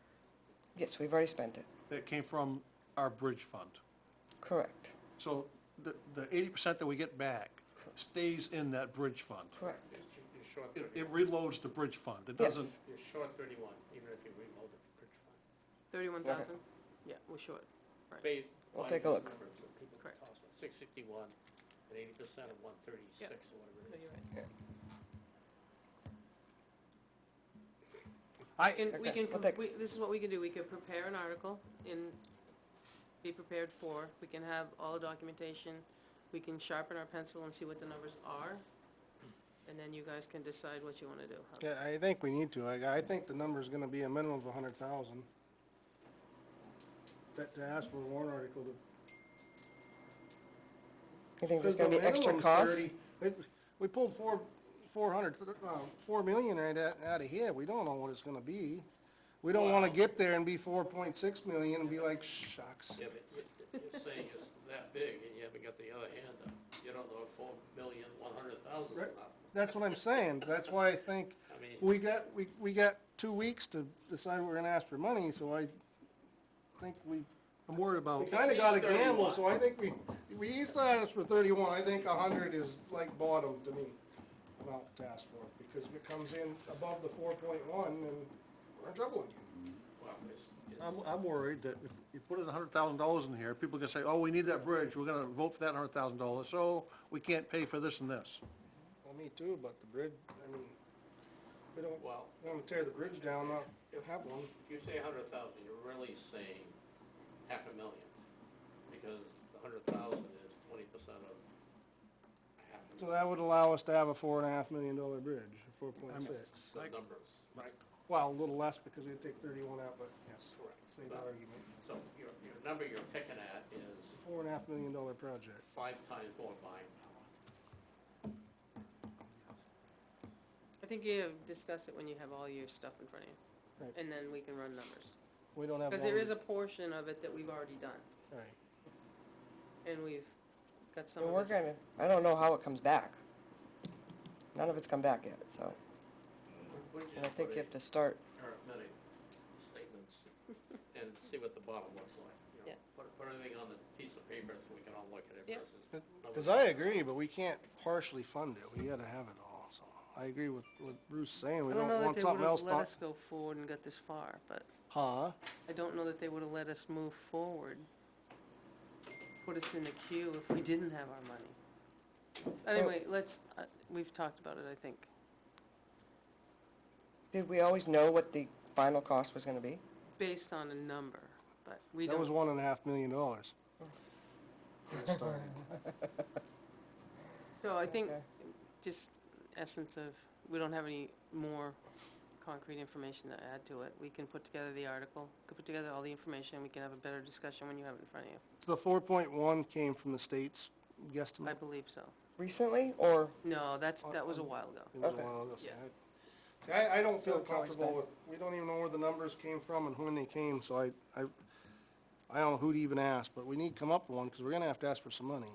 Yes, we've already spent it. That came from our bridge fund. Correct. So the 80% that we get back stays in that bridge fund. Correct. You're short It 31. reloads the bridge fund. It Yes. doesn't, You're short 31, even if you reload the bridge fund. 31,000? Yeah, we're short, right. Pay- We'll find take a these look. numbers so people can Correct. toss it. 661 and 80% of 136 or whatever No, it you're is. right. I, We Okay, can, we'll take- this is what we can do, we can prepare an article and be prepared for, we can have all the documentation, we can sharpen our pencil and see what the numbers are, and then you guys can decide what you wanna do. yeah, I think we need to, I think the number's gonna be a minimum of 100,000. To ask for a warrant article to. You think there's Because gonna the be extra minimum's costs? 30. We pulled 4 million right out of here, we don't know what it's gonna be. We don't wanna Wow. get there and be 4.6 million and be like, shucks. Yeah, but you're saying it's that big and you haven't got the other hand up. You don't know if 4,100,000 Right. is not. That's what I'm saying, that's why I think I mean, we got 2 weeks to decide we're gonna ask for money, so I think I'm worried about, we kinda gotta At least gamble, 31. so I think we used to ask for 31, I think 100 is like bottom to me, amount to ask for, because if it comes in above the 4.1, then we're in trouble again. well, it's, I'm worried that if you put in $100,000 in here, people are gonna say, oh, we need that bridge, we're gonna vote for that $100,000, so we can't pay for this and this. Well, me too, but the bridge, I mean, we don't well, wanna tear the bridge down, not have one. if you say 100,000, you're really saying 500,000, because the 100,000 is 20% of a half a So million. that would allow us to have a $4.5 million bridge, 4.6. The numbers, right? Well, a little less because we'd take 31 out, but yes, Correct. same But- argument. So your number you're picking at is $4.5 million project. 5 times more buying power. I think you discuss it when you have all your stuff in front of you, Right. and then we can run numbers. We don't have. Because there long- is a portion of it that we've already done, Right. and we've got some And of we're it. gonna, I don't know how it comes back. None of it's come back yet, so, Wouldn't you and I just think put you have to start, arithmetic statements and see what the bottom looks like? You know, Yeah. Put everything on the piece of paper so we can all look at it Yeah. versus. Because I agree, but we can't partially fund it. We gotta have it all, so. I agree with what Bruce is saying. We I don't know don't that want they something would've else let to. us go forward and get this far, but Huh? I don't know that they would've let us move forward, put us in the queue if we didn't have our money. Anyway, we've talked about it, I think. did we always know what the final cost was gonna be? Based on a number, but we That was don't, $1.5 million. When it started. so I think, Okay. just essence of, we don't have any more concrete information to add to it. We can put together the article, could put together all the information, and we can have a better discussion when you have it in front of you. So the 4.1 came from the state's I guesstimate? believe so. Recently, or, No, that was a while ago. It was a Okay. while ago, so Yeah. See, I don't feel So it's always comfortable been- with, we don't even know where the numbers came from and when they came, so I don't know who to even ask, but we need to come up with one, because we're gonna have to ask for some money.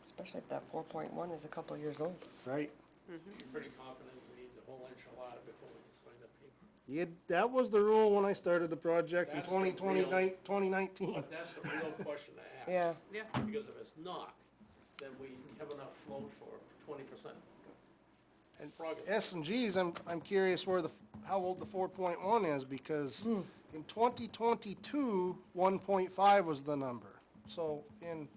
especially if that 4.1 is a couple of years old. Right? You're pretty confident we need the whole enchilada before we can sign the paper. Yeah, that was the rule when I started the project in That's the 2019. But that's the real question to ask. Yeah, Yeah, Because if it's not, then we have enough float for 20% progress. S and Gs, I'm curious where how old the 4.1 is, because in 2022, 1.5 was the number. So in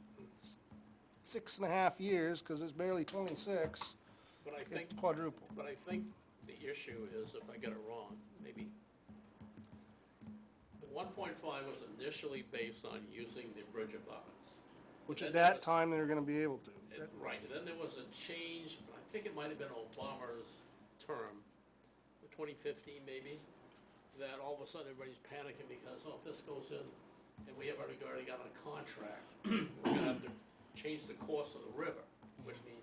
6.5 years, because it's barely 26, But I think, it's quadrupled. but I think the issue is, if I get it wrong, maybe, the 1.5 was initially based on using the bridge abutments. Which And at then there that was- time, they were gonna be able to. Right, and then there was a change, but I think it might have been Obama's term, 2015 maybe, that all of a sudden everybody's panicking because, oh, if this goes in and we have already got a contract, we're gonna have to change the course of the river, which means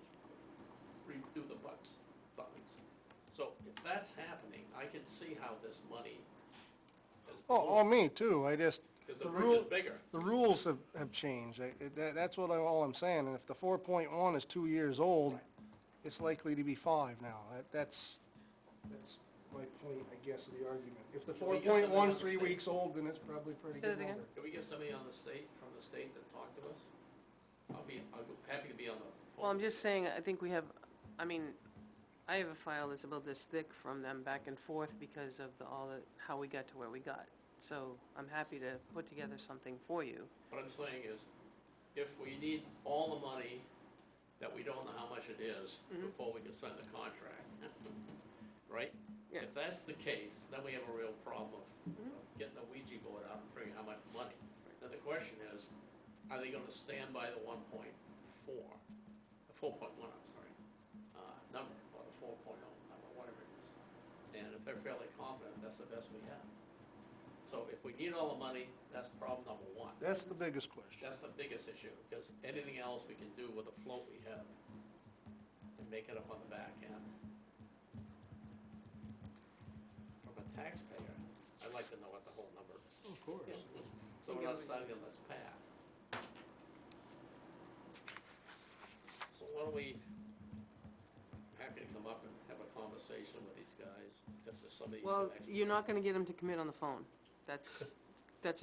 redo the buttons. So if that's happening, I can see how this money is Oh, me too, I just, because the the bridge rule, is bigger. the rules have changed, that's what all I'm saying, and if the 4.1 is 2 years old, it's likely to be 5 now, that's my point, I guess, of the argument. If the Can we get somebody 4.1's on the 3 state? weeks old, then it's probably a pretty Say good that again? number. Can we get somebody on the state, from the state to talk to us? I'll be happy to be on the phone. Well, I'm just saying, I think we have, I mean, I have a file that's about this thick from them back and forth because of how we got to where we got. So I'm happy to put together something for you. What I'm saying is, if we need all the money that we don't know how much it is before we can sign the contract, right? Yeah. If that's the case, then we have a real problem of getting a Ouija board out and figuring how much money. Then the question is, are they gonna stand by the 1.4, the 4.1, I'm sorry, number, or the 4.0 number, whatever it is? And if they're fairly confident, that's the best we have. So if we need all the money, that's problem number one. That's the biggest question. That's the biggest issue, because anything else we can do with the float we have and make it up on the back end. From a taxpayer, I'd like to know what the whole number is. Of course. So we're not starting on this path. So why don't we, I'm happy to come up and have a conversation with these guys, if there's somebody. who Well, can actually- you're not gonna get them to commit on the phone. That's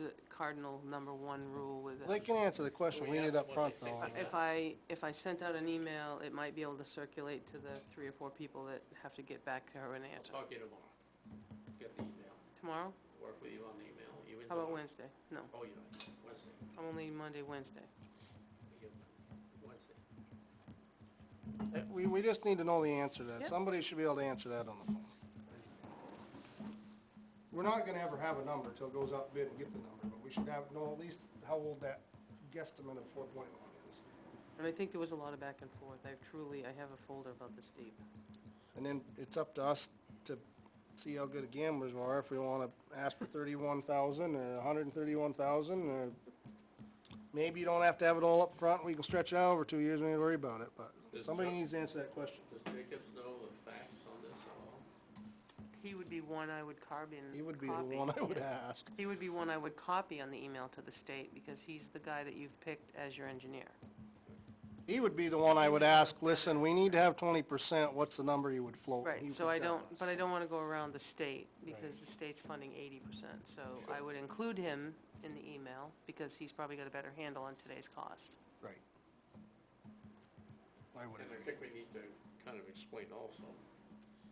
a cardinal #1 rule with us. They can answer the question, we need up front though. on If that. I sent out an email, it might be able to circulate to the 3 or 4 people that have to get back to her and I'll answer. talk to you tomorrow. Get the email, Tomorrow? work with you on the email. You in How about tomorrow? Wednesday? No, Oh, you're not, Wednesday. I'm only Monday, Wednesday. Wednesday. We just need to know the answer to that, Yep. somebody should be able to answer that on the phone. We're not gonna ever have a number till it goes out bid and get the number, but we should know at least how old that guesstimate of 4.1 is. And I think there was a lot of back and forth. I have a folder about this deep. And then it's up to us to see how good a gamblers are, if we wanna ask for 31,000 or 131,000, or maybe you don't have to have it all up front, we can stretch it out over 2 years, we ain't worry about it, but Does somebody Chuck- needs to answer that question. Does Jacobs know the facts on this at all? He would be one I would copy. He would be the one I would ask. He would be one I would copy on the email to the state, because he's the guy that you've picked as your engineer. He would be the one I would ask, listen, we need to have 20%, what's the number you would float? He Right, would so I tell don't, us. but I don't wanna go around the state, because the state's funding 80%. So I would include him in the email, because he's probably got a better handle on today's cost. Right. I would And I agree. think we need to kind of explain also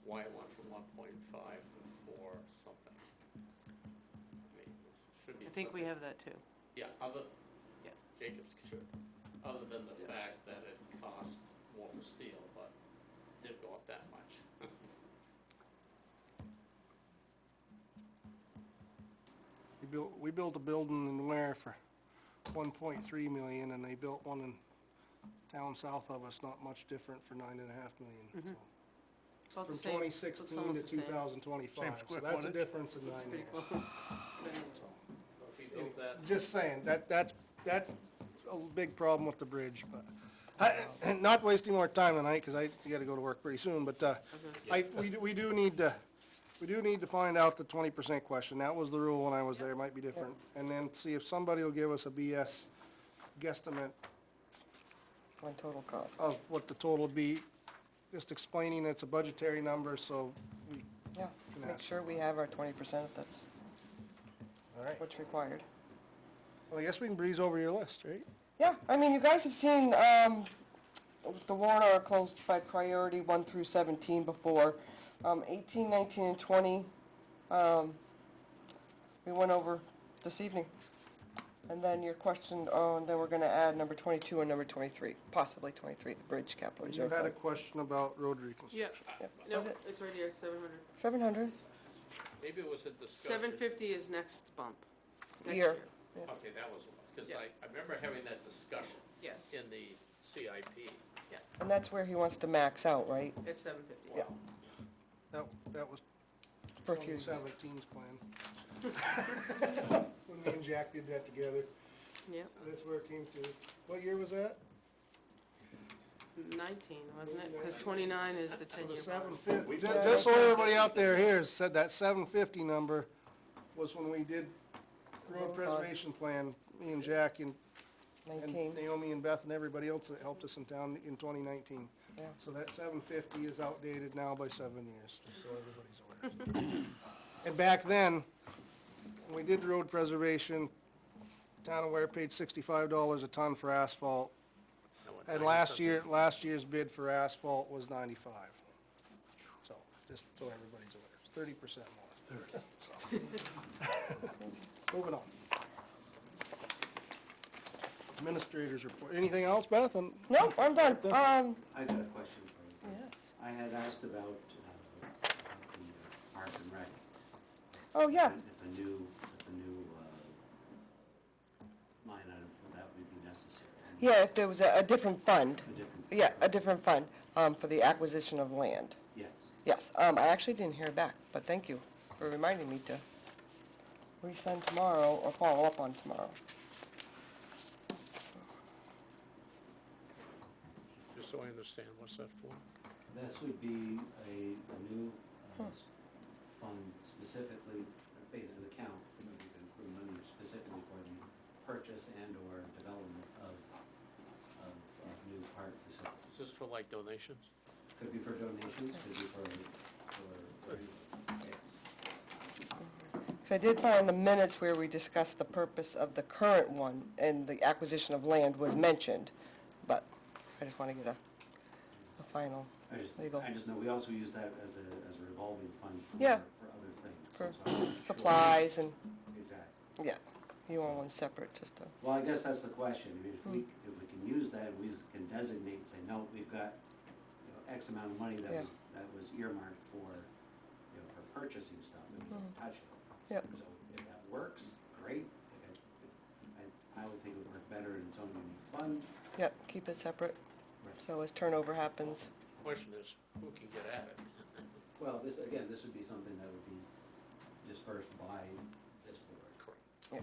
why it went from 1.5 to 4 something. I mean, it should be. I think we something- have that too. Yeah, Yeah. Jacobs should, other than the fact that it cost more for steel, but it didn't go up that much. We built a building in Weare for 1.3 million, and they built one in town south of us, not much different, for 9.5 million. So, About the from same. Looks 2016 almost to the same. 2025, Same so square that's a footage? difference in 9 Pretty years. close. So, So if he built that, just saying, that's a big problem with the bridge, but, and not wasting more time tonight, because I gotta go to work pretty soon, but, we do need to find out the 20% question, that was the rule when I was there, it might be different, and then see if somebody will give us a BS guesstimate On total cost. of what the total would be, just explaining it's a budgetary number, so we, Yeah, Can make ask. sure we have our 20%, if that's all right. what's required. Well, I guess we can breeze over your list, right? Yeah, I mean, you guys have seen, the warrant articles by priority 1 through 17 before. 18, 19, and 20, we went over this evening. And then your question, and then we're gonna add number 22 and number 23, possibly 23, the bridge capital You reserve had a fund. question about road Yeah, reconstruction. no, Was it it's right here, 700. 700? maybe it was a discussion. 750 is next bump. Next Year. Okay, that was, because Yeah. I remember having that discussion Yes, in the CIP. And that's where he wants to max out, right? it's 750. Yeah. That was For a few years. 2017's plan. When me and Jack did that together, Yep, that's where it came to. What year was that? 19, wasn't it? Because 29 is the So 10-year the bond. 750, just so everybody out there hears, said that 750 number was when we did road preservation plan, me and Jack and 19. Naomi and Beth and everybody else that helped us in town in 2019. Yeah. So that 750 is outdated now by 7 years, just so everybody's aware. And back then, when we did the road preservation, town of Weare paid $65 a ton for asphalt. And last year's bid for asphalt was 95. So, just so everybody's aware, it's 30% more. So. Moving on. Administrators report. Anything else, Beth? No, I'm done. I got a question for you. Yes. I had asked about the Park and Rec. Oh, yeah. If a new line item for that would be necessary. Yeah, if there was a different fund. A different. Yeah, a different fund, for the acquisition of land. Yes. Yes, I actually didn't hear back, but thank you for reminding me to resend tomorrow or follow up on tomorrow. Just so I understand, what's that for? This would be a new fund specifically, an account, that we can put money specifically for the purchase and/or development of new park facilities. Is this for like donations? Could be for donations, could be for So I did find the minutes where we discussed the purpose of the current one, and the acquisition of land was mentioned, but I just want to get a final legal, I just know we also use that as a revolving fund Yeah. for other things. for That's why I wasn't sure. supplies and, Exactly. yeah, you want one separate, just to, Well, I guess that's the question. I mean, if we can use that, we can designate and say, no, we've got, X amount of money Yeah. that was earmarked for, for purchasing stuff, and we don't touch it. Yep. So if that works, great. I would think it would work better in its own unique fund. yep, keep it separate, Right. so as turnover happens. Question is, who can get at it? Well, this would be something that would be dispersed by this board. Correct. Yep.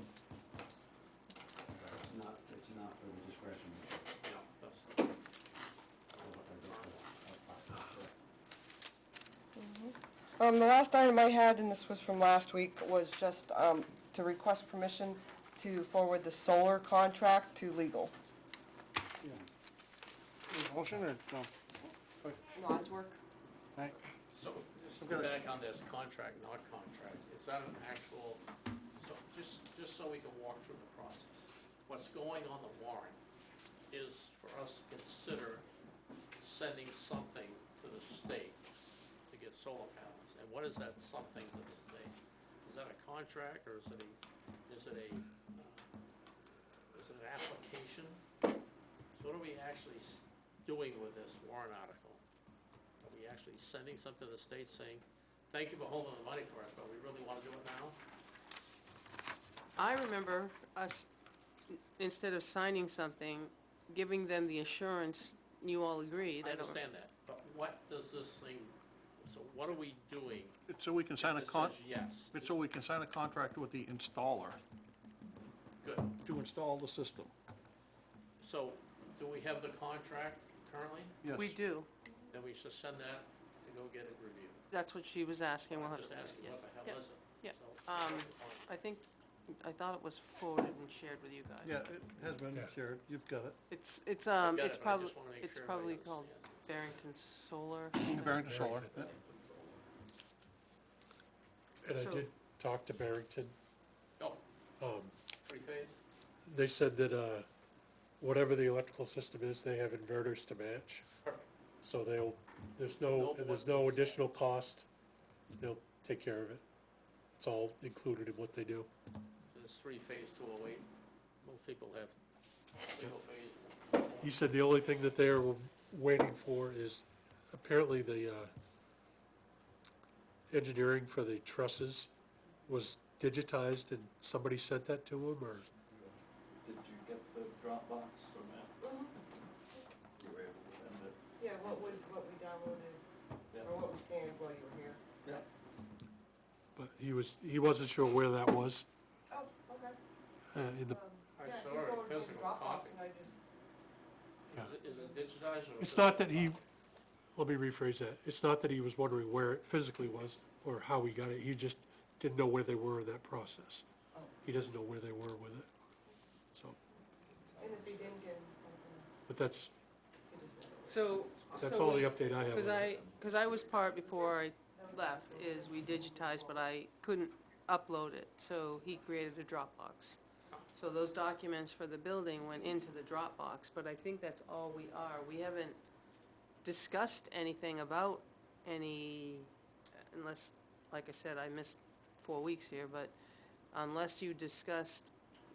It's not for the discretion No, that's, of The last item I had, and this was from last week, was just, to request permission to forward the solar contract to legal. Yeah. Motion or no? Nod's work? Right. so, just back on this contract, not contract, is that an actual, so, just so we can walk through the process. What's going on the warrant is for us to consider sending something to the state to get solar panels, and what is that something to the state? Is that a contract, or is it an application? So what are we actually doing with this warrant article? Are we actually sending something to the state saying, thank you for holding the money for us, but we really want to do it now? I remember us, instead of signing something, giving them the assurance you all agreed. I don't- understand that, but what does this thing, so what are we doing? It's so we can sign a This con, says yes. it's so we can sign a contract with the installer Good. to install the system. So, do we have the contract currently? Yes. We do. Then we should send that to go get it reviewed. That's what she was asking. We'll I'm have just to- asking, yes. what the Yeah. hell is it? Yeah. So, I thought it was forwarded and shared with you guys. Yeah, it has been shared, you've got it. It's I've got it, but I probably, just wanna make it's sure probably everybody called understands. Barrington Solar. Barrington Solar, yeah. And I So- did talk to Barrington. Oh, Um, three-phase? They said that, whatever the electrical system is, they have inverters to match. Perfect. So there's No no more- additional cost. They'll take care of it. It's all included in what they do. This three-phase 208, most people have single-phase. He said the only thing that they're waiting for is apparently the, engineering for the trusses was digitized and somebody sent that to him, or? Did you get the Dropbox from that? You were able to send it? Yeah, what we downloaded, Yeah. or what we scanned while you were here. Yeah. he wasn't sure where that was, Oh, okay. in the, I Yeah, saw you a forwarded me the physical Dropbox copy. and I just, Is it digitized or? it's not that he, let me rephrase that. It's not that he was wondering where it physically was or how he got it. He just didn't know where they were in that process. Oh. He doesn't know where they were with it. So, and if he didn't get, but that's So. all the update I have. Because on it. because I was part before I left, is we digitized, but I couldn't upload it, so he created a Dropbox. So those documents for the building went into the Dropbox, but I think that's all we are. We haven't discussed anything about any, unless, like I said, I missed 4 weeks here, but unless you discussed,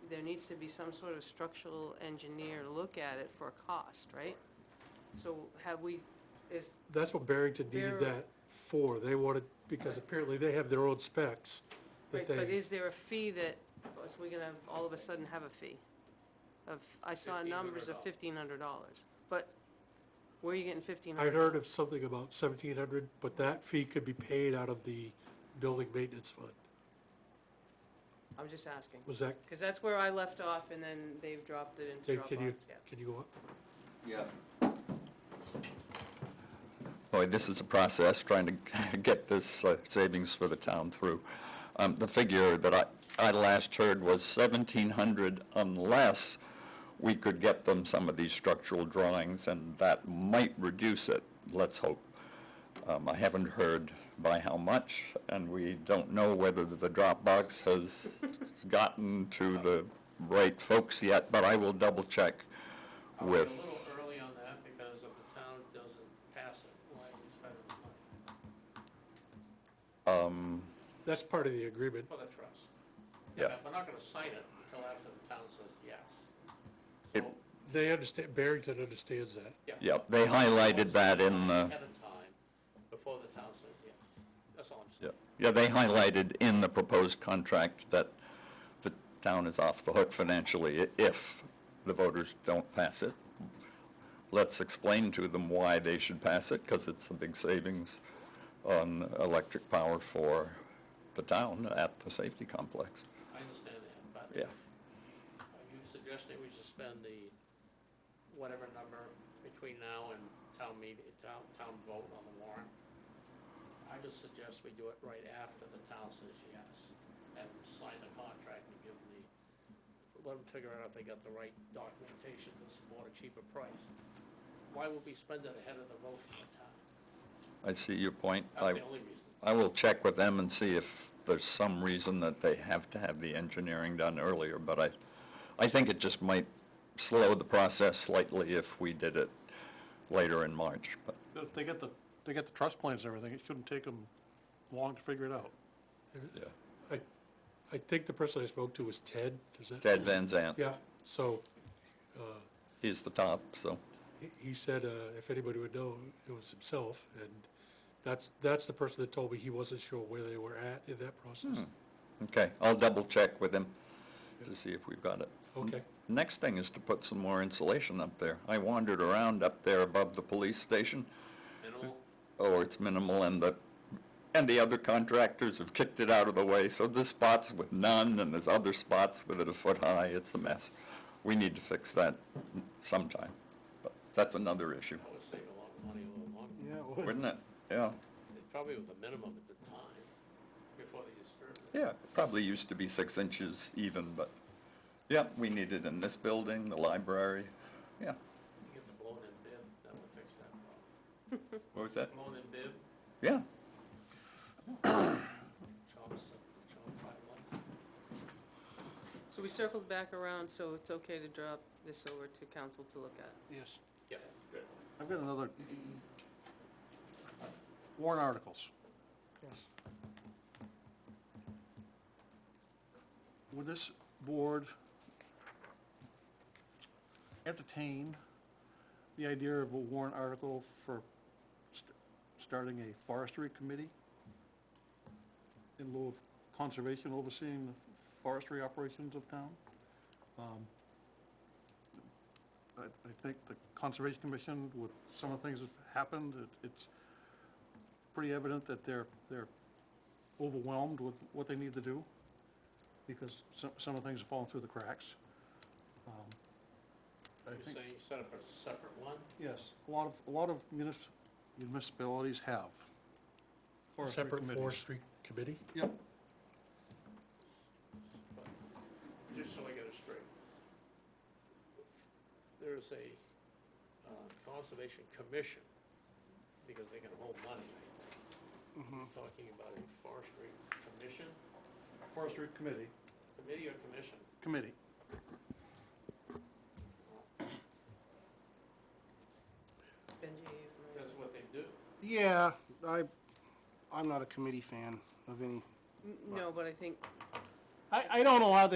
there needs to be some sort of structural engineer look at it for cost, right? So have we, is, That's what Barrington needed There- that for. They wanted, because apparently they have their own specs that right, but they, is there a fee that, so we're gonna all of a sudden have a fee? Of, I saw numbers of $1,500, but where are you getting $1,500? I heard of something about 1,700, but that fee could be paid out of the building maintenance fund. I'm just asking, Was that, because that's where I left off, and then they've dropped it into Dave, Dropbox, yeah. can you go up? Yeah. Boy, this is a process, trying to get this savings for the town through. The figure that I last heard was 1,700 unless we could get them some of these structural drawings, and that might reduce it, let's hope. I haven't heard by how much, and we don't know whether the Dropbox has gotten to the right folks yet, but I will double check Are we a with... little early on that, because if the town doesn't pass it, why are we spending the money? That's part of the agreement. For the trust. Yeah. We're not gonna sign it until after the town says yes. It- So, They understand, Barrington understands that. yeah. Yep, they highlighted that in the... Ahead of time, before the town says yes. That's all I'm Yeah, saying. yeah, they highlighted in the proposed contract that the town is off the hook financially if the voters don't pass it. Let's explain to them why they should pass it, because it's a big savings on electric power for the town at the safety complex. I understand that, but Yeah. are you suggesting we should spend the, whatever number between now and town meeting, town vote on the warrant? I just suggest we do it right after the town says yes, and sign the contract and give the, let them figure out if they got the right documentation to support a cheaper price. Why would we spend it ahead of the vote from the town? I see your point. That's the only reason. I will check with them and see if there's some reason that they have to have the engineering done earlier, but I think it just might slow the process slightly if we did it later in March, but, if they get the trust plans and everything, it shouldn't take them long to figure it out. yeah. I think the person I spoke to was Ted, is that? Ted Van Zant. Yeah, so, He's the top, so, he said, if anybody would know, it was himself, and that's the person that told me he wasn't sure where they were at in that process. okay, I'll double check with him to see if we've got it. Okay. Next thing is to put some more insulation up there. I wandered around up there above the police station. Minimal, Oh, it's minimal, and the other contractors have kicked it out of the way, so there's spots with none, and there's other spots with it a foot high. It's a mess. We need to fix that sometime, but that's another issue, that would save a lot of money a little longer. Yeah, it would. wouldn't it? Yeah. It probably was the minimum at the time, before they disturbed it. Yeah, it probably used to be 6 inches even, but, yeah, we need it in this building, the library, yeah. You get the blown-in bib, that will fix that problem. What was that? Blown-in bib, Yeah, charge 5 bucks. So we circled back around, so it's okay to drop this over to council to look at. Yes. Yes, good. I've got another warrant articles. Yes. Would this board entertain the idea of a warrant article for starting a forestry committee in lieu of conservation overseeing the forestry operations of town? I think the Conservation Commission, with some of the things that have happened, it's pretty evident that they're overwhelmed with what they need to do, because some of the things are falling through the cracks. I You're think, saying you set up a separate one? yes, a lot of municipalities have. forestry Separate committees. forestry committee? Yep, Just so I get it straight. There's a conservation commission, because they can hold money. Talking about a forestry commission, forestry committee, committee or commission? committee. Benji, are you familiar? That's what they do. Yeah, I'm not a committee fan of any, No, but I think, I don't know how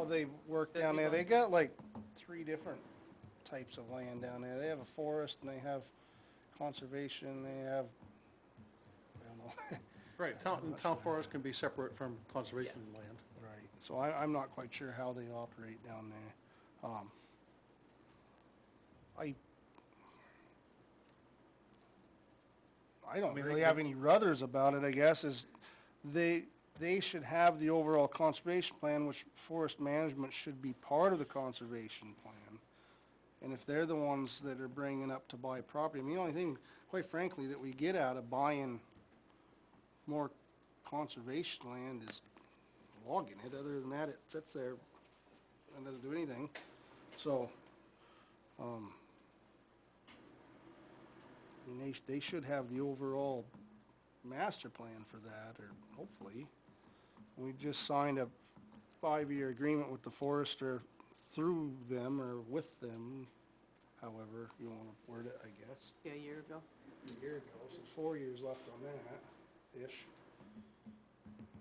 they work down there. They got like 3 different types of land down there. They have a forest and they have conservation, they have, I don't know. Right, town forest can be separate from conservation land. Right, so I'm not quite sure how they operate down there. I don't mean, really they- have any ruthers about it, I guess, is they should have the overall conservation plan, which forest management should be part of the conservation plan. And if they're the ones that are bringing up to buy property, I mean, the only thing, quite frankly, that we get out of buying more conservation land is logging it. Other than that, it sits there and doesn't do anything. So, I mean, they should have the overall master plan for that, or hopefully. We just signed a 5-year agreement with the forester through them or with them, however you wanna word it, I guess. yeah, a year ago. A year ago, so there's 4 years left on that-ish.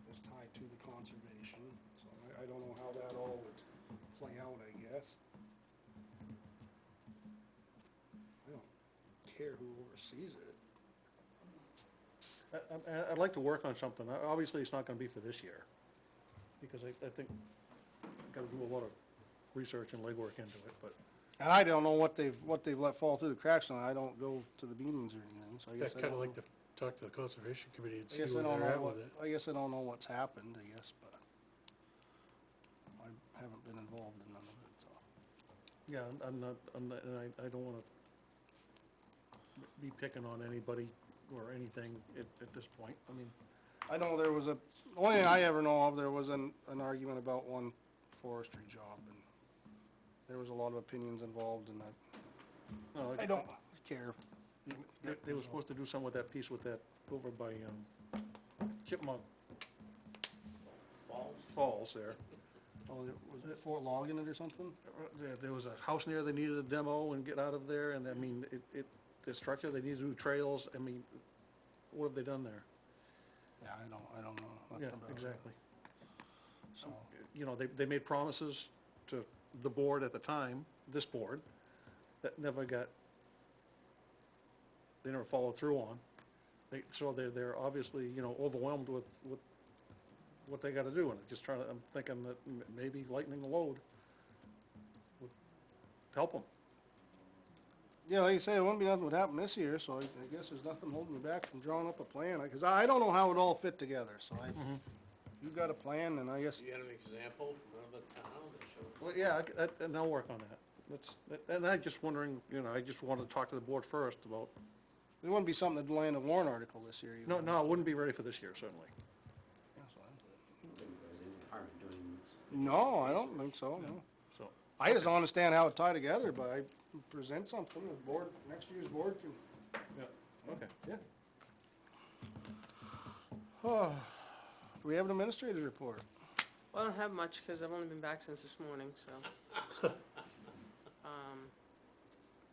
It's tied to the conservation, so I don't know how that all would play out, I guess. I don't care who oversees it. I'd like to work on something. Obviously, it's not gonna be for this year, because I think I've gotta do a lot of research and legwork into it, but And I don't know what they've let fall through the cracks on. I don't go to the meetings or anything, so I I'd guess I kinda don't like know. to talk to the conservation committee and I see guess I where don't they're know at what, with it. I guess I don't know what's happened, I guess, but I haven't been involved in none of it, so. yeah, and I don't wanna be picking on anybody or anything at this point. I mean, I know there was the only thing I ever know of, there was an argument about one forestry job, and there was a lot of opinions involved in that. no, I don't care. They were supposed to do something with that piece with that over by, Chipmunk Falls there. Oh, was it Fort Logan it or something? There was a house near they needed a demo and get out of there, and I mean, the structure, they need to do trails, I mean, what have they done there? Yeah, I don't know nothing Yeah, about it. exactly. So, You know, they made promises to the board at the time, this board, that never got, they never followed through on. So they're obviously, you know, overwhelmed with what they gotta do, and I'm thinking that maybe lightening the load would help them. yeah, like you say, it wouldn't be nothing would happen this year, so I guess there's nothing holding you back from drawing up a plan, because I don't know how it all fit together, so you got a plan, and I guess, Do you have an example from another town that shows? Well, yeah, and I'll work on that. And I'm just wondering, you know, I just wanted to talk to the board first about, it wouldn't be something that'd land a warrant article this year. no, it wouldn't be ready for this year, certainly. There was any harm in doing this. No, I don't think so, no. So, I just don't understand how it tied together, but I present something, the board, next year's board can, yeah, okay. yeah. Do we have an administrator's report? Well, I don't have much, because I've only been back since this morning, so.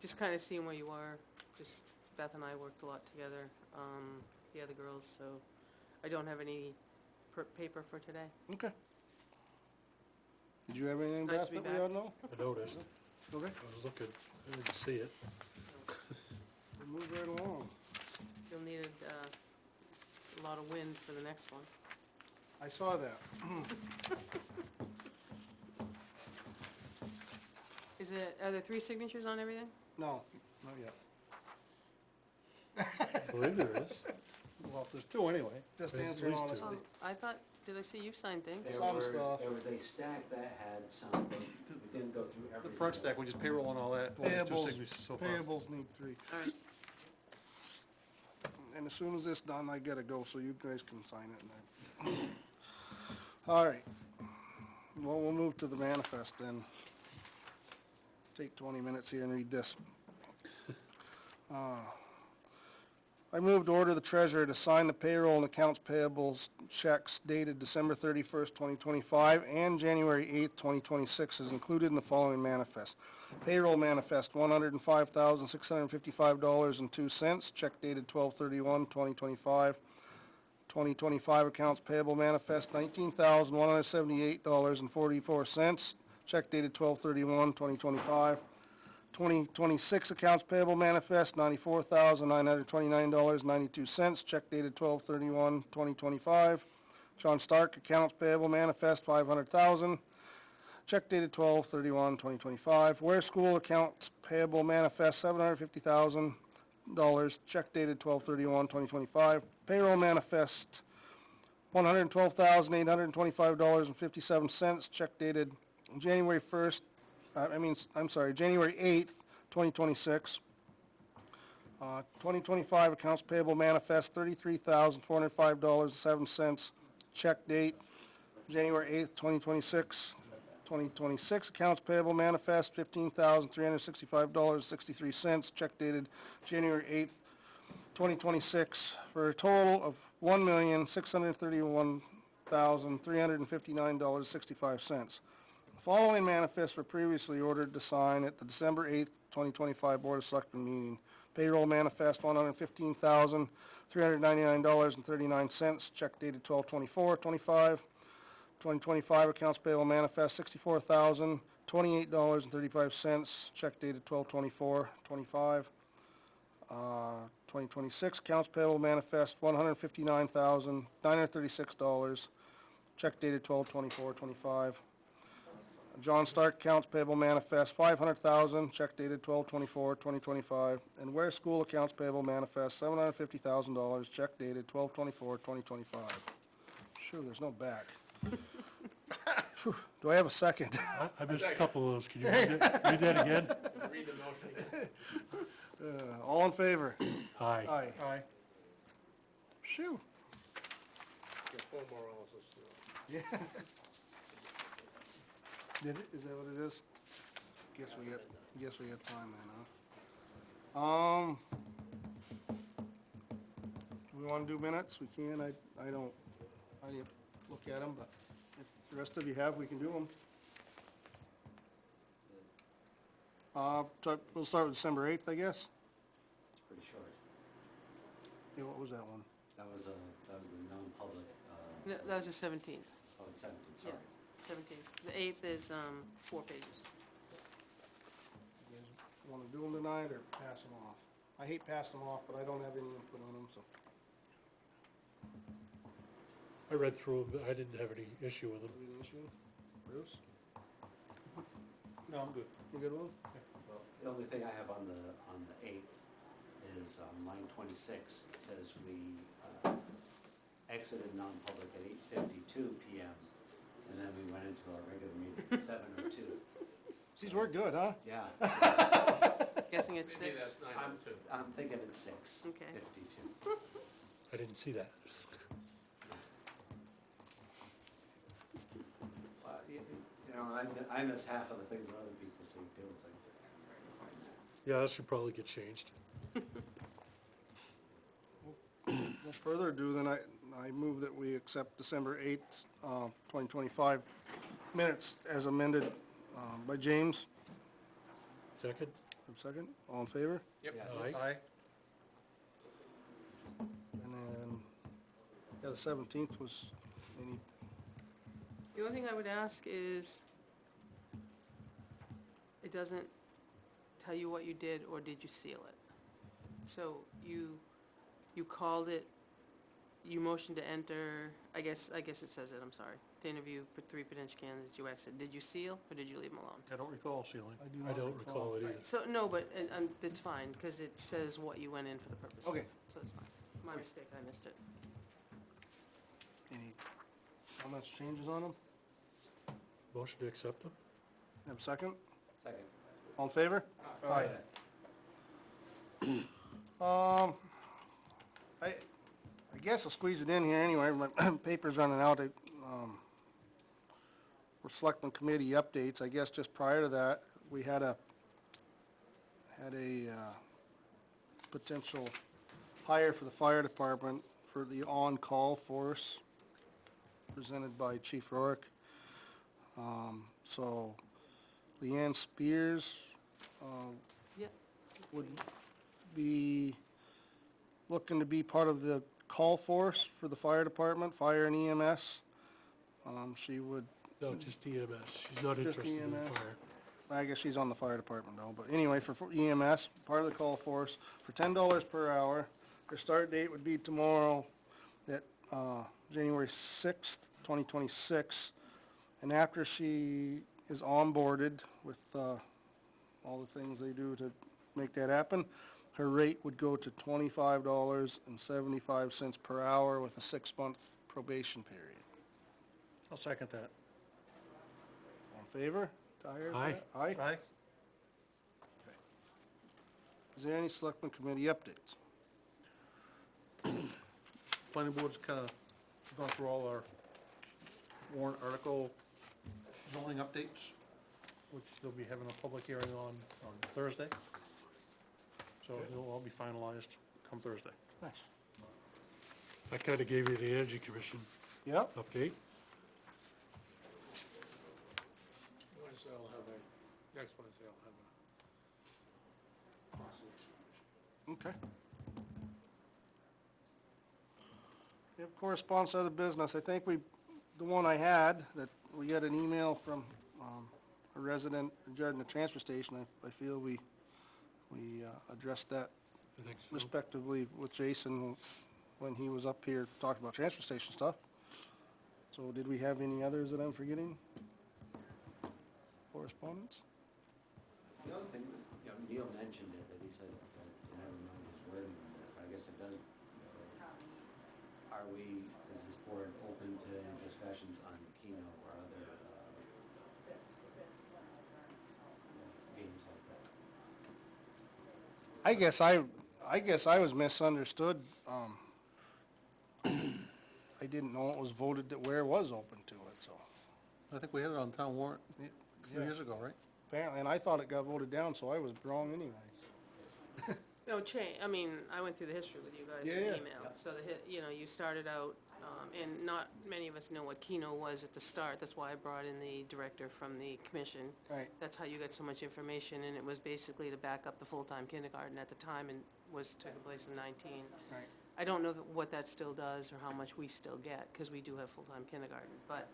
Just kinda seeing where you are, just Beth and I worked a lot together, the other girls, so I don't have any paper for today. Okay. Did you have anything, Nice Beth, to be that we back. ought to know? I noticed, Okay. I was looking, I didn't see it. We'll move right along. You'll need a lot of wind for the next one. I saw that. Are there 3 signatures on everything? No, not yet. I believe there is. Well, if there's two anyway. Just There's answering at least two. honestly. I thought, did I see you sign things? Some stuff. There was a stack that had some, but we didn't go through everything. The front stack, we just payroll and all that, only two Payables, signatures so far. payables need 3. All right. And as soon as this done, I gotta go, so you guys can sign it. All right. Well, we'll move to the manifest then. Take 20 minutes here and read this. I move to order the treasurer to sign the payroll and accounts payables checks dated December 31st, 2025 and January 8th, 2026 as included in the following manifest. Payroll manifest, $105,655.02, check dated 12/31/2025. 2025 accounts payable manifest, $19,178.44, check dated 12/31/2025. 2026 accounts payable manifest, $94,929.92, check dated 12/31/2025. John Stark accounts payable manifest, $500,000, check dated 12/31/2025. Weare School accounts payable manifest, $750,000, check dated 12/31/2025. Payroll manifest, $112,825.57, check dated January 1st, January 8th, 2026. 2025 accounts payable manifest, $33,405.07, check date January 8th, 2026. 2026 accounts payable manifest, $15,365.63, check dated January 8th, 2026, for a total of $1,631,359.65. The following manifests were previously ordered to sign at the December 8th, 2025 Board of Selectmen meeting. Payroll manifest, $115,399.39, check dated 12/24/25. 2025 accounts payable manifest, $64,028.35, check dated 12/24/25. 2026 accounts payable manifest, $159,936, check dated 12/24/25. John Stark accounts payable manifest, $500,000, check dated 12/24/2025. And Weare School accounts payable manifest, $750,000, check dated 12/24/2025. Sure, there's no back. Phew, do I have a second? I missed a couple of those. Can you read that again? Read the motion again. All in favor? Aye. Aye. Aye. Shoo. Your full Morales is, Yeah. Did it? Is that what it is? Guess we got time then, huh? Do we wanna do minutes? We can. I didn't look at them, but if the rest of you have, we can do them. We'll start with December 8th, I guess. It's pretty short. Yeah, what was that one? That was the non-public, No, that was the 17th, oh, it's 17, Yeah. sorry. 17th. The 8th is 4 pages. You guys wanna do them tonight or pass them off? I hate passing them off, but I don't have any input on them, so. I read through them. I didn't have any issue with them. Any issue? Bruce? No, I'm good. You good with them? Well, the only thing I have on the 8th is on line 26, it says we exited non-public at 8:52 PM, and then we went into our regular meeting at 7:02. These were good, huh? Yeah, Guessing it's maybe 6. that's 9:02. I'm thinking it's 6:52. I didn't see that. You know, I miss half of the things that other people see too, it's like, Yeah, that should probably get changed. No further ado, then I move that we accept December 8th, 2025 minutes as amended by James. Second? Second, all in favor? Yep. Yeah. Aye. Aye. And then, yeah, the 17th was any, The only thing I would ask is, it doesn't tell you what you did, or did you seal it? So you called it, you motioned to enter, I guess it says it, I'm sorry. To interview 3 potential candidates, you exit. Did you seal, or did you leave them alone? I don't recall sealing. I do I not don't recall it either. So, no, but it's fine, because it says what you went in for the purpose of. Okay. So it's fine. My mistake, I missed it. Any comments, changes on them? Motion to accept them? Have a second? Second. All in favor? Aye. I guess I'll squeeze it in here anyway, my paper's running out. For Selectmen Committee updates, I guess just prior to that, we had a potential hire for the fire department for the on-call force presented by Chief Rorick. So Leanne Spears, Yep. would be looking to be part of the call force for the fire department, fire and EMS. She would, No, just EMS. She's not Just interested in EMS. fire. I guess she's on the fire department though, but anyway, for EMS, part of the call force, for $10 per hour. Her start date would be tomorrow at, January 6th, 2026. And after she is onboarded with, all the things they do to make that happen, her rate would go to $25.75 per hour with a 6-month probation period. I'll second that. All in favor? Tyler? Aye. Aye? Aye? Is there any Selectmen Committee updates? Planning board's kind of gone through all our warrant article zoning updates, which they'll be having a public hearing on Thursday. So it'll all be finalized come Thursday. Nice. I kind of gave you the Energy Commission Yep, update. Wednesday I'll have next Wednesday I'll have a consultation. okay. We have correspondence, other business. I think the one I had, that we got an email from a resident regarding the transfer station. I feel we addressed that I think so. respectively with Jason when he was up here talking about transfer station stuff. So did we have any others that I'm forgetting? Correspondence? The other thing, Neil mentioned it, that he said, never mind his wording, but I guess it does. Is this board open to any discussions on Keno or other, games like that? I guess I was misunderstood. I didn't know it was voted that Weare was open to it, so. I think we had it on town warrant a few Yeah. years ago, right? Apparently, and I thought it got voted down, so I was wrong anyway. No, I mean, I went through the history with you guys in Yeah, the yeah. email. So you started out, and not many of us know what Keno was at the start. That's why I brought in the director from the commission. Right. That's how you got so much information, and it was basically to back up the full-time kindergarten at the time, and took place in 19. Right. I don't know what that still does or how much we still get, because we do have full-time kindergarten. But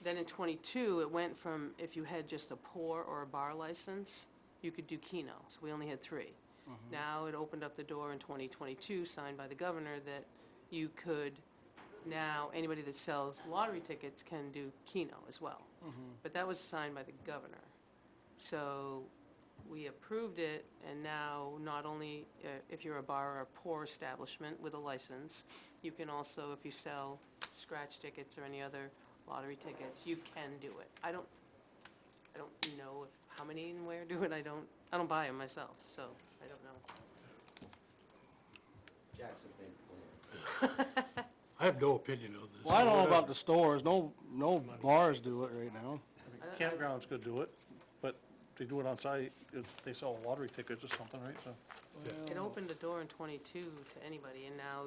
then in 22, it went from, if you had just a pour or a bar license, you could do Keno. So we only had 3. Now it opened up the door in 2022, signed by the governor, that you could, now, anybody that sells lottery tickets can do Keno as well. But that was signed by the governor. So we approved it, and now not only if you're a bar or a pour establishment with a license, you can also, if you sell scratch tickets or any other lottery tickets, you can do it. I don't know how many and where do it. I don't buy them myself, so I don't know. Jack's a big player. I have no opinion on this. Well, I don't know about the stores. No bars do it right now. Campgrounds could do it, but they do it on site, if they sell lottery tickets or something, right? So It opened the door in 22 to anybody, and now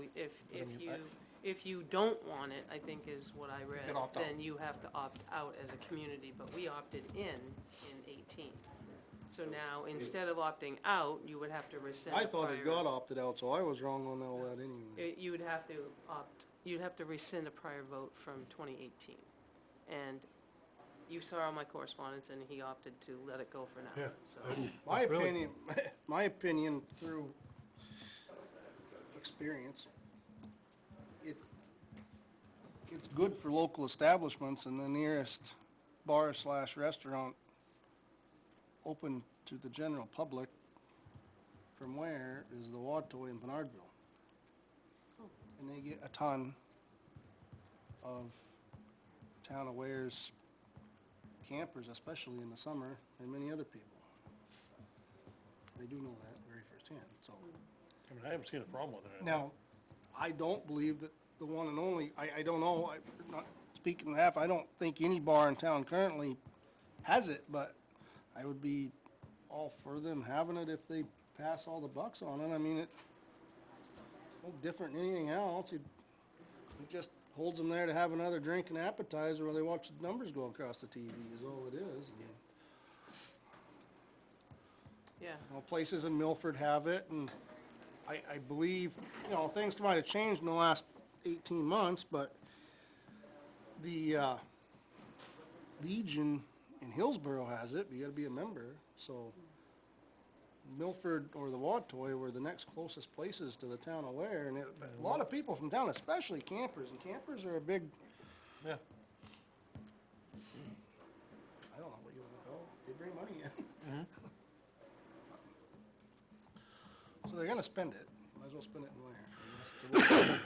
I mean, if you don't want it, I think is what I read, Can opt out. then you have to opt out as a community, but we opted in 18. So now, instead of opting out, you would have to rescind I the thought it prior- got opted out, so I was wrong on all that anyway. You would have to you'd have to rescind a prior vote from 2018. And you saw all my correspondence, and he opted to let it go for now, Yeah. so. My That's really- opinion, my opinion through experience, it's good for local establishments, and the nearest bar/restaurant open to the general public from where is the Watoy in Bernardville. and they get a ton of town of Ware's campers, especially in the summer, and many other people. They do know that very firsthand, so. I mean, I haven't seen a problem with it. Now, I don't believe that the one and only, I don't know, I'm not speaking half, I don't think any bar in town currently has it, but I would be all for them having it if they pass all the bucks on it. I mean, it's no different than anything else. It just holds them there to have another drink and appetizer while they watch the numbers go across the TV is all it is. I mean, Yeah, you know, places in Milford have it, and I believe, you know, things might have changed in the last 18 months, but the Legion in Hillsborough has it, but you gotta be a member, so Milford or the Watoy were the next closest places to the town of Ware, and a lot of people from town, especially campers, and campers are a big, Yeah. I don't know what you wanna call it, they bring money in. So they're gonna spend it, might as well spend it in Ware. I mean, that's the way it is.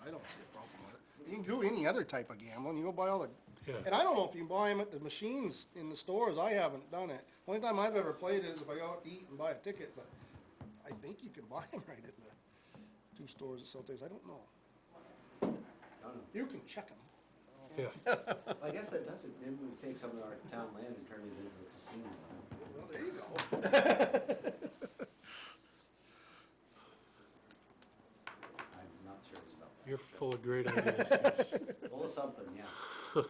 I don't see a problem with it. You can do any other type of gambling, you go buy all the, Yeah. and I don't know if you can buy them at the machines in the stores, I haven't done it. Only time I've ever played is if I go out to eat and buy a ticket, but I think you can buy them right at the 2 stores that sell tickets, I don't know. I don't know. You can check them. Yeah. Well, I guess that does it, maybe we take some of our town land and turn it into a casino. Well, there you go. I'm not serious about that. You're full of great ideas. Full of something, yeah. So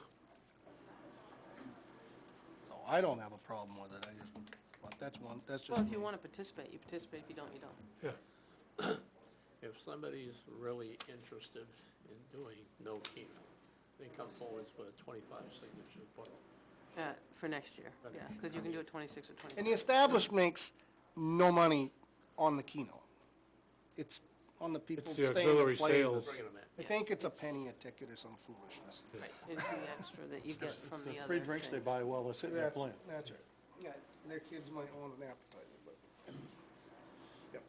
I don't have a problem with it, I just, but that's just well, if me. you wanna participate, you participate, if you don't, you don't. Yeah. If somebody's really interested in doing no Keno, they come forward with a 25 signature book. For next year, For yeah, next year. cause you can do it 26 or 27. And the establishment makes no money on the Keno. It's on the people It's staying the and auxiliary playing. sales. Bringing them in. I think it's a penny a ticket or some foolishness. Right, it's the extra that you get from the The other free drinks they things. buy while they're sitting there That's, playing. that's right. Yeah, their kids might want an appetizer, but, yep.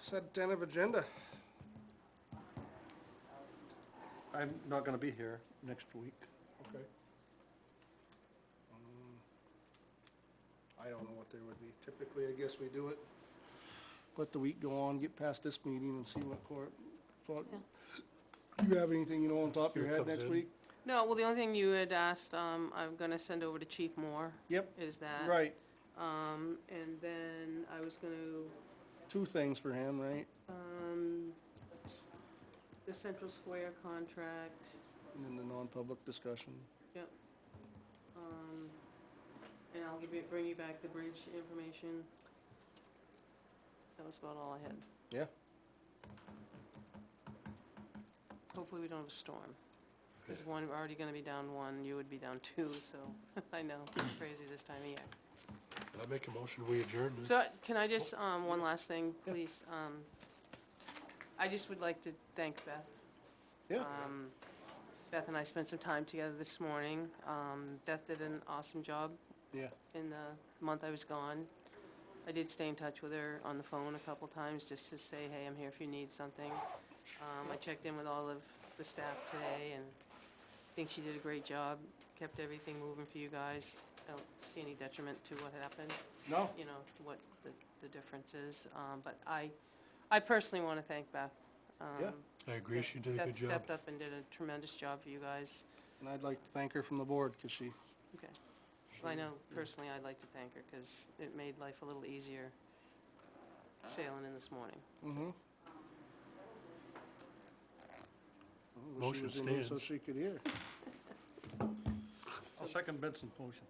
Set tentative agenda. I'm not gonna be here next week. Okay. I don't know what there would be. Typically, I guess we do it, let the week go on, get past this meeting and see what court, thought. Do you have anything you know on top of See your what head comes next in. week? No, well, the only thing you had asked, I'm gonna send over to Chief Moore, Yep, is that. right. And then I was gonna, 2 things for him, right? the Central Square contract, And then the non-public discussion. yep. And I'll bring you back the bridge information. That was about all I had. Yeah. Hopefully we don't have a storm. Because we're already gonna be down 1, you would be down 2, so I know, it's crazy this time of year. I make a motion, we adjourn. then. So, can I just, one last thing, please? I just would like to thank Beth. Yeah. Beth and I spent some time together this morning. Beth did an awesome job Yeah. in the month I was gone. I did stay in touch with her on the phone a couple times, just to say, hey, I'm here if you need something. I checked in with all of the staff today, and I think she did a great job, kept everything moving for you guys. I don't see any detriment to what happened, No? you know, what the difference is. But I personally want to thank Beth. Yeah. I agree, she did a good Beth job. stepped up and did a tremendous job for you guys. And I'd like to thank her from the board, because she, Okay. Well, I know personally I'd like to thank her, because it made life a little easier sailing in this morning. mm-hmm. She Motion was in here so stands. she could hear. I'll second Benson's motion.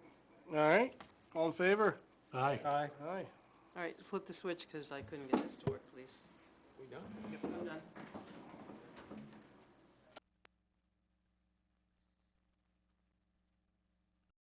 All right, all in favor? Aye. Aye. Aye. All right, flip the switch, because I couldn't get this to work, please. We done? I'm done.